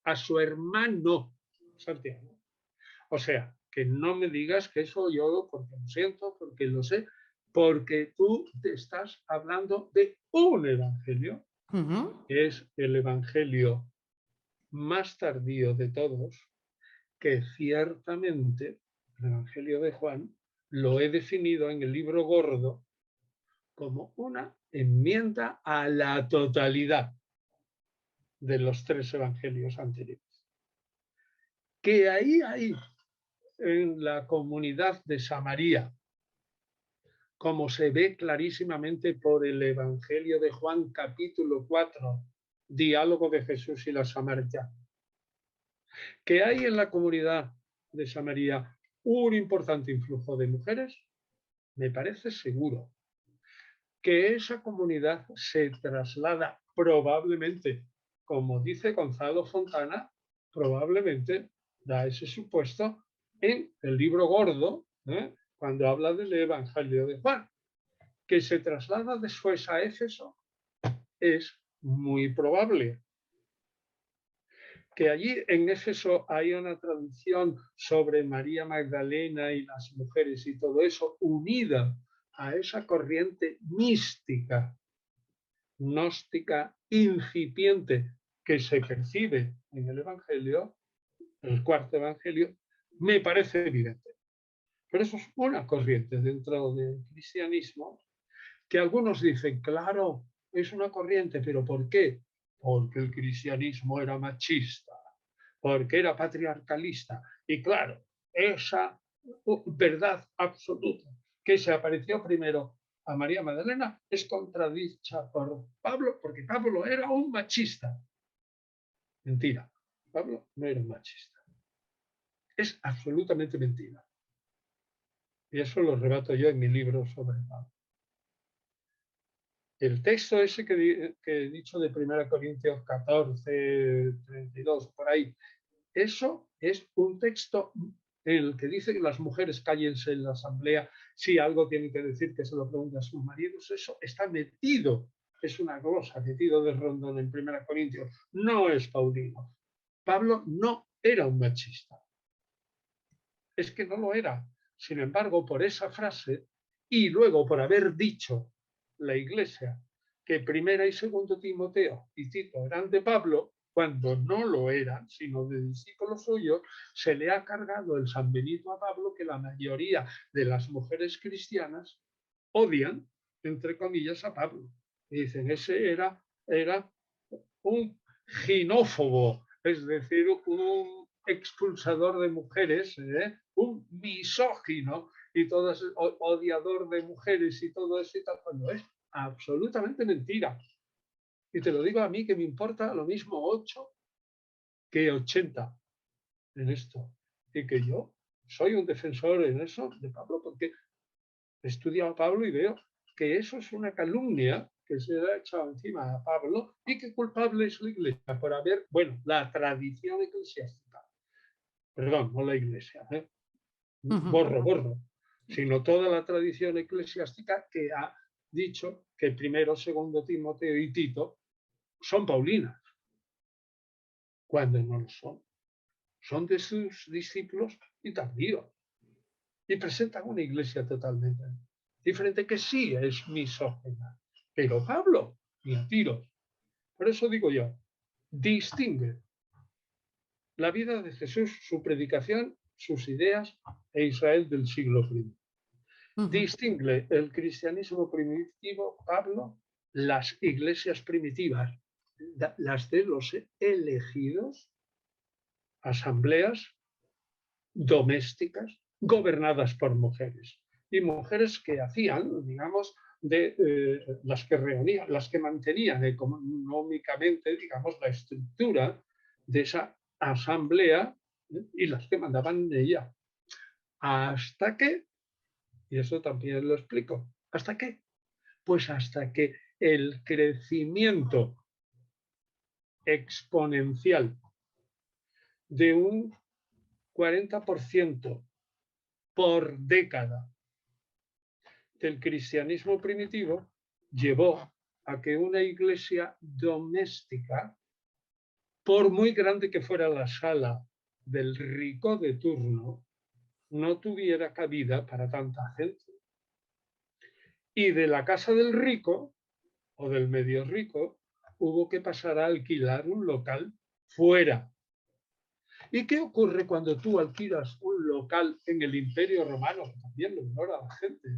A su hermano Santiago. O sea, que no me digas que eso yo, porque lo siento, porque lo sé, porque tú te estás hablando de un evangelio, Ujú. que es el evangelio más tardío de todos, que ciertamente, el evangelio de Juan, lo he definido en el libro gordo como una enmienda a la totalidad de los tres evangelios anteriores. Que ahí hay en la comunidad de Samaria, como se ve clarísimamente por el Evangelio de Juan capítulo 4, diálogo de Jesús y la Samaritana. Que hay en la comunidad de Samaria un importante influjo de mujeres, me parece seguro. Que esa comunidad se traslada probablemente, como dice Gonzalo Fontana, probablemente da ese supuesto en el libro gordo, cuando habla del Evangelio de Juan. Que se traslada después a Éfeso es muy probable. Que allí en Éfeso hay una tradición sobre María Magdalena y las mujeres y todo eso, unida a esa corriente mística, gnóstica, incipiente, que se percibe en el Evangelio, el cuarto Evangelio, me parece evidente. Pero eso es una corriente dentro del cristianismo que algunos dicen, claro, es una corriente, pero ¿por qué? Porque el cristianismo era machista, porque era patriarcalista. Y claro, esa verdad absoluta que se apareció primero a María Magdalena es contradicha por Pablo, porque Pablo era un machista. Mentira, Pablo no era un machista. Es absolutamente mentira. Y eso lo rebato yo en mi libro sobre Pablo. El texto ese que he dicho de 1 Corintios 14, 32, por ahí, eso es un texto en el que dice que las mujeres cállense en la asamblea, si algo tienen que decir que se lo pregunten a sus maridos, eso está metido, es una glosa metido de rondón en 1 Corintios, no es Paulino. Pablo no era un machista, es que no lo era. Sin embargo, por esa frase y luego por haber dicho la Iglesia que 1 y 2 Timoteo y Tito eran de Pablo, cuando no lo eran, sino de discípulos suyos, se le ha cargado el San Benito a Pablo que la mayoría de las mujeres cristianas odian, entre comillas, a Pablo. Y dicen, ese era un ginófobo, es decir, un expulsador de mujeres, un misógino y todo eso, odiador de mujeres y todo eso y tal, cuando es absolutamente mentira. Y te lo digo a mí que me importa lo mismo 8 que 80 en esto. Y que yo soy un defensor en eso de Pablo porque he estudiado a Pablo y veo que eso es una calumnia que se le ha echado encima a Pablo y que culpable es la Iglesia por haber, bueno, la tradición eclesiástica. Perdón, no la Iglesia, borro, sino toda la tradición eclesiástica que ha dicho que 1, 2 Timoteo y Tito son paulinas, cuando no lo son. Son de sus discípulos y tardíos. Y presentan una iglesia totalmente diferente que sí es misógina. Pero Pablo, ni a tiros. Por eso digo yo, distingue la vida de Jesús, su predicación, sus ideas e Israel del siglo I. Distingue el cristianismo primitivo, Pablo, las iglesias primitivas, las de los elegidos, asambleas domésticas gobernadas por mujeres y mujeres que hacían, digamos, las que reunían, las que mantenían económicamente, digamos, la estructura de esa asamblea y las que mandaban en ella. ¿Hasta qué? Y eso también lo explico. ¿Hasta qué? Pues hasta que el crecimiento exponencial de un 40% por década del cristianismo primitivo llevó a que una iglesia doméstica, por muy grande que fuera la sala del rico de turno, no tuviera cabida para tanta gente. Y de la casa del rico o del medio rico hubo que pasar a alquilar un local fuera. ¿Y qué ocurre cuando tú alquilas un local en el Imperio Romano? Que también lo ignora la gente.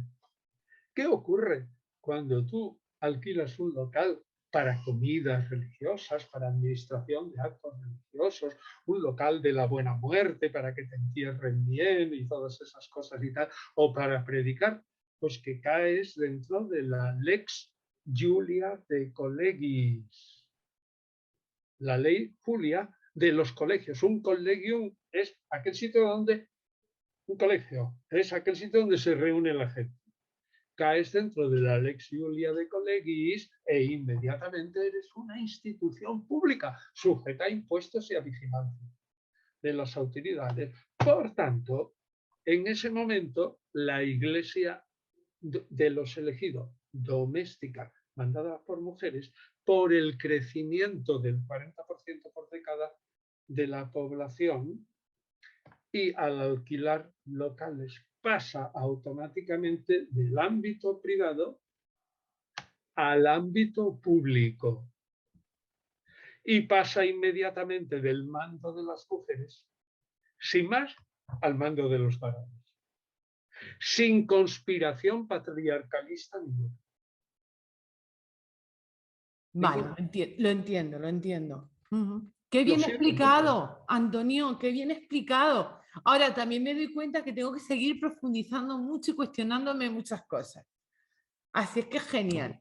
¿Qué ocurre cuando tú alquilas un local para comidas religiosas, para administración de actos religiosos, un local de la buena muerte para que te entierren bien y todas esas cosas y tal, o para predicar? Pues que caes dentro de la Lex Julia de Collegis, la ley Julia de los colegios. Un colegium es aquel sitio donde, un colegio, es aquel sitio donde se reúne la gente. Caes dentro de la Lex Julia de Collegis e inmediatamente eres una institución pública sujeta a impuestos y a vigilancia de las autoridades. Por tanto, en ese momento, la iglesia de los elegidos, doméstica, mandada por mujeres, por el crecimiento del 40% por década de la población, y al alquilar locales pasa automáticamente del ámbito privado al ámbito público y pasa inmediatamente del mando de las mujeres, sin más, al mando de los varones, sin conspiración patriarcalista ninguna. Vale, lo entiendo. Qué Lo bien siento mucho. explicado, Antonio, qué bien explicado. Ahora también me doy cuenta que tengo que seguir profundizando mucho y cuestionándome muchas cosas. Así es que es genial.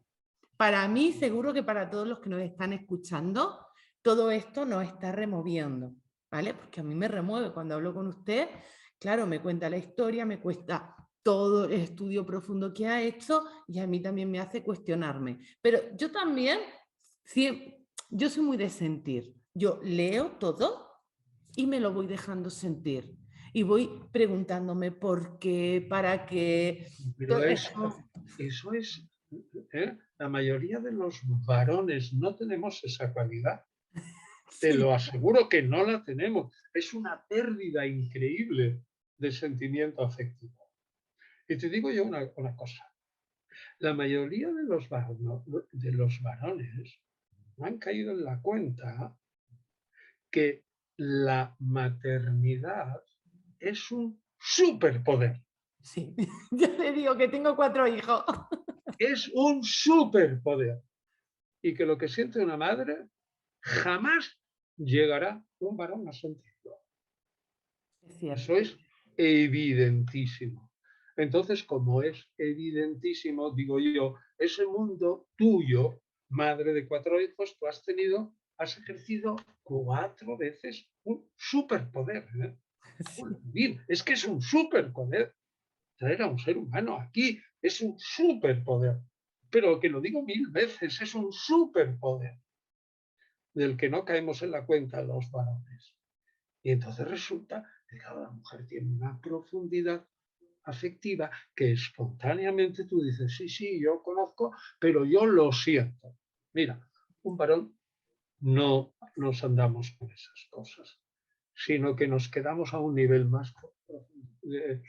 Para mí, seguro que para todos los que nos están escuchando, todo esto nos está removiendo, ¿vale? Porque a mí me remueve cuando hablo con usted. Claro, me cuenta la historia, me cuesta todo el estudio profundo que ha hecho y a mí también me hace cuestionarme. Pero yo también, yo soy muy de sentir. Yo leo todo y me lo voy dejando sentir. Y voy preguntándome por qué, para qué. Pero eso es, la mayoría de los varones no tenemos esa cualidad. Te Sí. lo aseguro que no la tenemos. Es una pérdida increíble de sentimiento afectivo. Y te digo yo una cosa. La mayoría de los varones no han caído en la cuenta que la maternidad es un superpoder. Sí, yo le digo que tengo 4 hijos. Es un superpoder. Y que lo que siente una madre jamás llegará un varón a sentirlo. Es cierto. Eso es evidentísimo. Entonces, como es evidentísimo, digo yo, ese mundo tuyo, madre de 4 hijos, tú has ejercido 4 veces un superpoder. ¿Eh? Sí. Es que es un superpoder. Traer a un ser humano aquí es un superpoder. Pero que lo digo 1000 veces, es un superpoder del que no caemos en la cuenta los varones. Y entonces resulta que cada mujer tiene una profundidad afectiva que espontáneamente tú dices, sí, sí, yo conozco, pero yo lo siento. Mira, un varón no nos andamos con esas cosas, sino que nos quedamos a un nivel más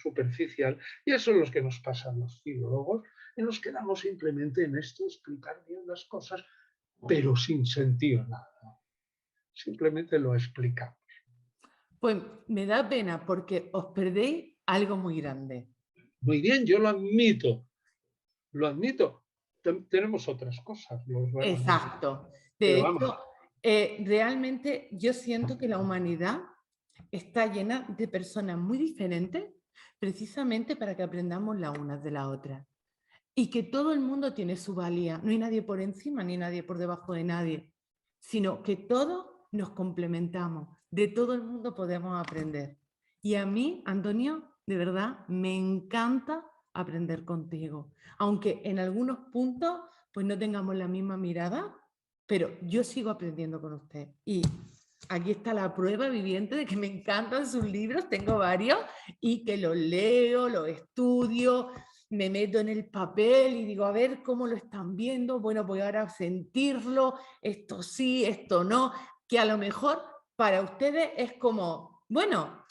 superficial, y eso es lo que nos pasa a los filólogos, y nos quedamos simplemente en esto, explicar bien las cosas, pero sin sentir nada. Simplemente lo explicamos. Pues me da pena porque os perdéis algo muy grande. Muy bien, yo lo admito, lo admito. Tenemos otras cosas, los varones, Exacto. De pero vamos, hecho, realmente yo siento que la humanidad está llena de personas muy diferentes precisamente para que aprendamos las unas de las otras. Y que todo el mundo tiene su valía. No hay nadie por encima ni nadie por debajo de nadie, sino que todos nos complementamos. De todo el mundo podemos aprender. Y a mí, Antonio, de verdad, me encanta aprender contigo. Aunque en algunos puntos pues no tengamos la misma mirada, pero yo sigo aprendiendo con usted. Y aquí está la prueba viviente de que me encantan sus libros, tengo varios, y que los leo, los estudio, me meto en el papel y digo, a ver cómo lo están viendo, bueno, voy ahora a sentirlo, esto sí, esto no, que a lo mejor para ustedes es como, bueno,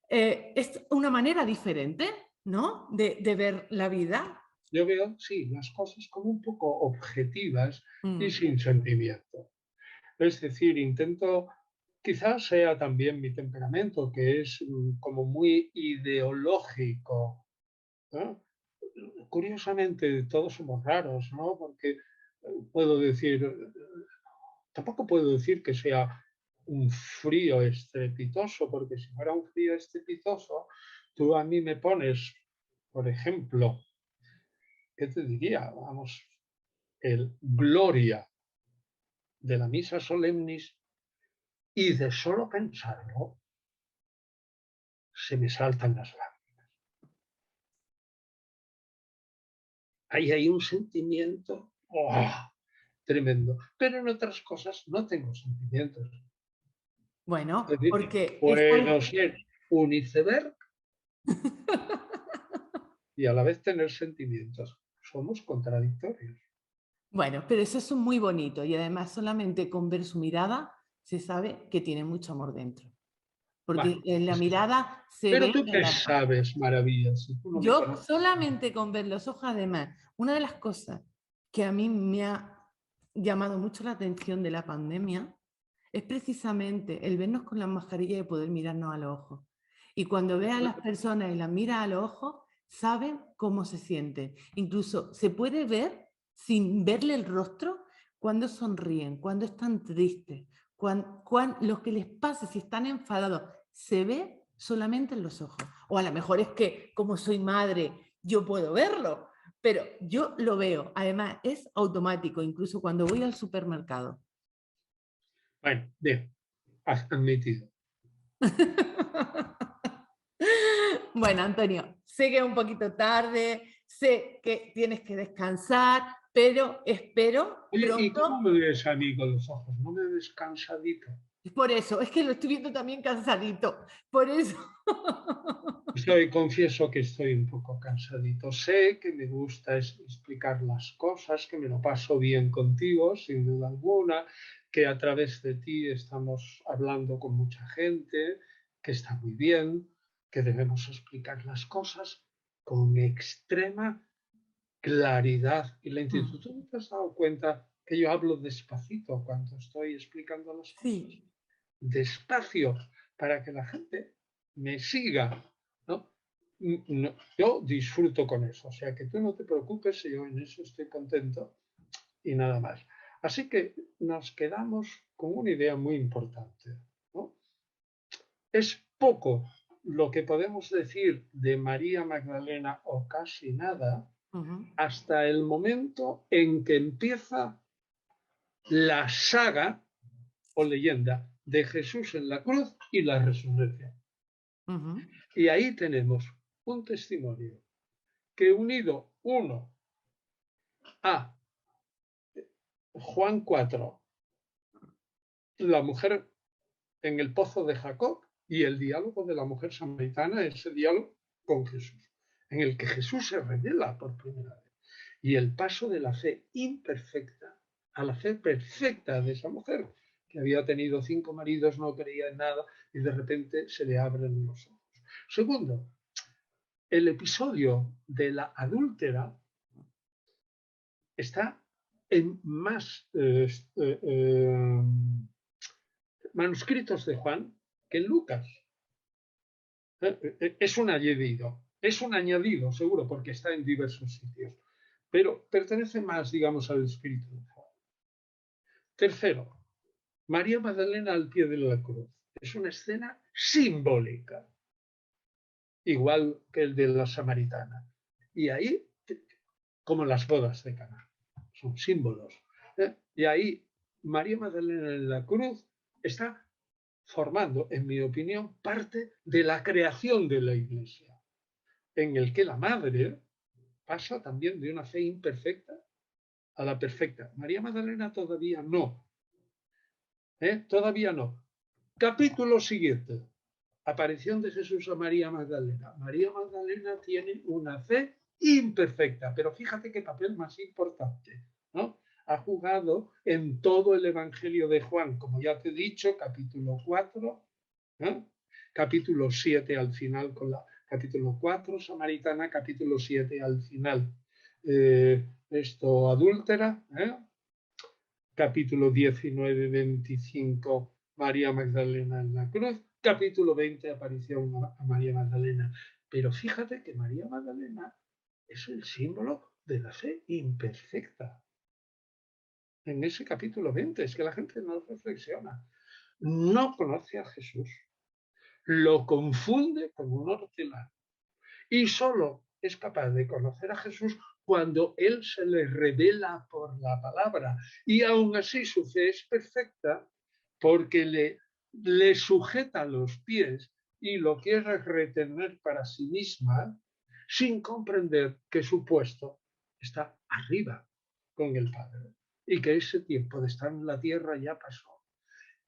es una manera diferente, ¿no? De ver la vida. yo veo, sí, las cosas como un poco objetivas y Mm. sin sentimiento. Es decir, intento, quizás sea también mi temperamento, que es como muy ideológico, ¿no? Curiosamente, todos somos raros, ¿no? Porque puedo decir, tampoco puedo decir que sea un frío estrepitoso, porque si fuera un frío estrepitoso, tú a mí me pones, por ejemplo, ¿qué te diría? Vamos, el Gloria de la Misa Solemnis, y de solo pensarlo se me saltan las lágrimas. Ahí hay un sentimiento tremendo, pero en otras cosas no tengo sentimientos. Es Bueno, decir, porque es puedo algo... ser un iceberg y a la vez tener sentimientos. Somos contradictorios. Bueno, pero eso es muy bonito y además solamente con ver su mirada se sabe que tiene mucho amor dentro. Porque Bueno, en la es que, mirada se pero ve tú el qué amor. sabes, maravillas, si tú no me Yo conoces. solamente con ver los ojos, además, una de las cosas que a mí me ha llamado mucho la atención de la pandemia es precisamente el vernos con las mascarillas y poder mirarnos a los ojos. Y cuando ves a las personas y las miras a los ojos, saben cómo se sienten. Incluso se puede ver, sin verle el rostro, cuando sonríen, cuando están tristes, lo que les pasa, si están enfadados. Se ve solamente en los ojos. O a lo mejor es que como soy madre, yo puedo verlo, pero yo lo veo. Además, es automático, incluso cuando voy al supermercado. Bueno, bien, has admitido. Bueno, Antonio, sé que es un poquito tarde, sé que tienes que descansar, pero espero Oye, ¿y cómo pronto. me ves a mí con los ojos? ¿No me ves cansadito? Por eso, es que lo estoy viendo también cansadito. Por eso. Confieso que estoy un poco cansadito. Sé que me gusta explicar las cosas, que me lo paso bien contigo, sin duda alguna, que a través de ti estamos hablando con mucha gente, que está muy bien, que debemos explicar las cosas con extrema claridad y lentitud. ¿Tú no te has dado cuenta que yo hablo despacito cuando estoy explicando las cosas? Sí, Despacio, para que la gente me siga, ¿no? No, yo disfruto con eso, o sea que tú no te preocupes, yo en eso estoy contento y nada más. Así que nos quedamos con una idea muy importante, ¿no? Es poco lo que podemos decir de María Magdalena o casi nada hasta el momento en que empieza la saga o leyenda de Jesús en la cruz y la resurrección. Y ahí tenemos un testimonio que unido uno a Juan 4, la mujer en el pozo de Jacob y el diálogo de la mujer samaritana, ese diálogo con Jesús, en el que Jesús se revela por primera vez. Y el paso de la fe imperfecta a la fe perfecta de esa mujer, que había tenido 5 maridos, no creía en nada y de repente se le abren los ojos. Segundo, el episodio de la adúltera está en más manuscritos de Juan que en Lucas. Es un añadido seguro, porque está en diversos sitios, pero pertenece más, digamos, al espíritu de Juan. Tercero, María Magdalena al pie de la cruz. Es una escena simbólica, igual que el de la samaritana. Y ahí, como las bodas de Caná, son símbolos. Y ahí, María Magdalena en la cruz está formando, en mi opinión, parte de la creación de la Iglesia, en el que la madre pasa también de una fe imperfecta a la perfecta. María Magdalena todavía no. Todavía no. Capítulo siguiente. Aparición de Jesús a María Magdalena. María Magdalena tiene una fe imperfecta, pero fíjate qué papel más importante, ¿no? Ha jugado en todo el Evangelio de Juan, como ya te he dicho, capítulo 4, ¿eh? Capítulo 7 al final con la capítulo 4, Samaritana, capítulo 7 al final. Esto adúltera, capítulo 19, 25, María Magdalena en la cruz, capítulo 20, aparición a María Magdalena. Pero fíjate que María Magdalena es el símbolo de la fe imperfecta. En ese capítulo 20, es que la gente no reflexiona. No conoce a Jesús, lo confunde con un hortelano y solo es capaz de conocer a Jesús cuando Él se le revela por la palabra. Y aún así su fe es perfecta porque le sujeta los pies y lo quiere retener para sí misma sin comprender que su puesto está arriba con el Padre y que ese tiempo de estar en la tierra ya pasó.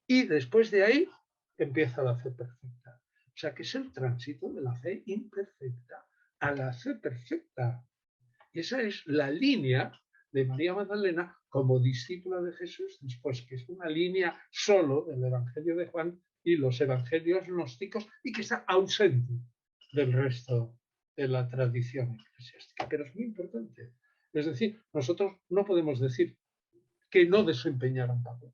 Y después de ahí empieza la fe perfecta. O sea que es el tránsito de la fe imperfecta a la fe perfecta. Y esa es la línea de María Magdalena como discípula de Jesús, después que es una línea solo del Evangelio de Juan y los evangelios gnósticos y que está ausente del resto de la tradición eclesiástica. Pero es muy importante. Es decir, nosotros no podemos decir que no desempeñaron papel.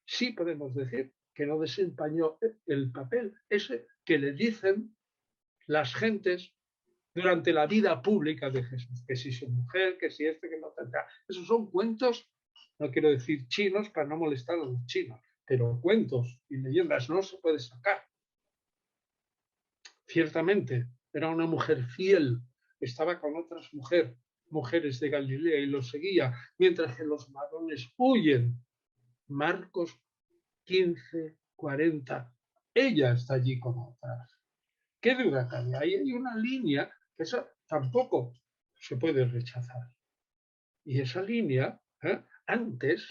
Sí podemos decir que no desempeñó el papel ese que le dicen las gentes durante la vida pública de Jesús, que si su mujer, que si que no tendrá. Esos son cuentos, no quiero decir chinos para no molestar a los chinos, pero cuentos y leyendas no se puede sacar. Ciertamente, era una mujer fiel, estaba con otras mujeres de Galilea y los seguía, mientras que los varones huyen. Marcos 15:40. Ella está allí con otras. ¿Qué duda cabe? Ahí hay una línea que eso tampoco se puede rechazar. Y esa línea, antes,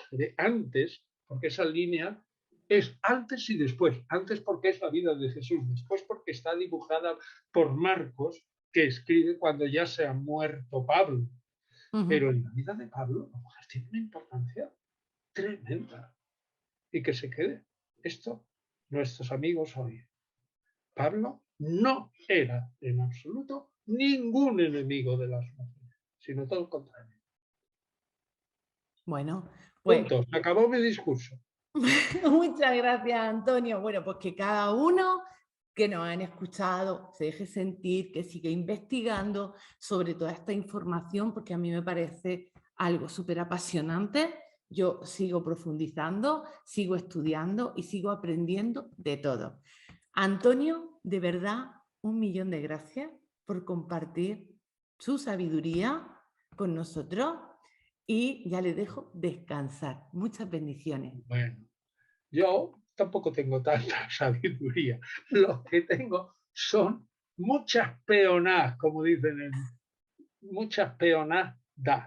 porque esa línea es antes y después. Antes porque es la vida de Jesús, después porque está dibujada por Marcos, que escribe cuando ya se ha muerto Pablo. Ujú. Pero en la vida de Pablo, la mujer tiene una importancia tremenda. Y que se quede esto nuestros amigos hoy. Pablo no era en absoluto ningún enemigo de las mujeres, sino todo lo contrario. Bueno, pues Punto. Se acabó mi discurso. muchas gracias, Antonio. Bueno, pues que cada uno que nos han escuchado se deje sentir, que siga investigando sobre toda esta información, porque a mí me parece algo súper apasionante. Yo sigo profundizando, sigo estudiando y sigo aprendiendo de todo. Antonio, de verdad, 1.000.000 de gracias por compartir su sabiduría con nosotros y ya le dejo descansar. Muchas bendiciones. Bueno, yo tampoco tengo tanta sabiduría. Lo que tengo son muchas peonadas, como dicen, muchas peonadas,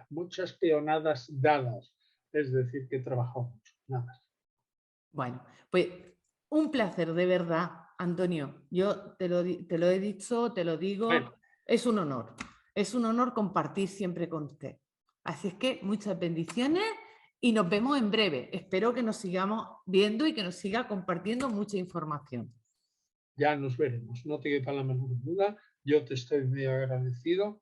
muchas peonadas dadas. Es decir, que he trabajado mucho, nada más. Bueno, pues un placer de verdad, Antonio. Yo te lo he dicho, te lo digo, Bueno, es un honor compartir siempre con usted. Así es que muchas bendiciones y nos vemos en breve. Espero que nos sigamos viendo y que nos siga compartiendo mucha información. ya nos veremos, no te quepa la menor duda. Yo te estoy muy agradecido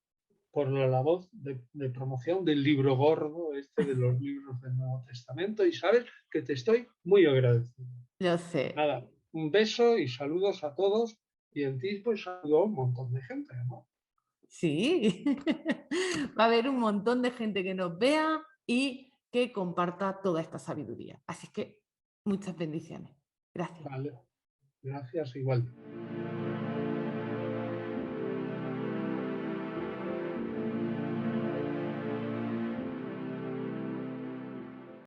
por la labor de promoción del libro gordo, este de los libros del Nuevo Testamento, y sabes que te estoy muy agradecido. Lo sé. Nada, un beso y saludos a todos, y en ti pues saludo a un montón de gente, ¿no? Sí, va a haber un montón de gente que nos vea y que comparta toda esta sabiduría. Así que muchas bendiciones. Gracias. Vale, gracias igual.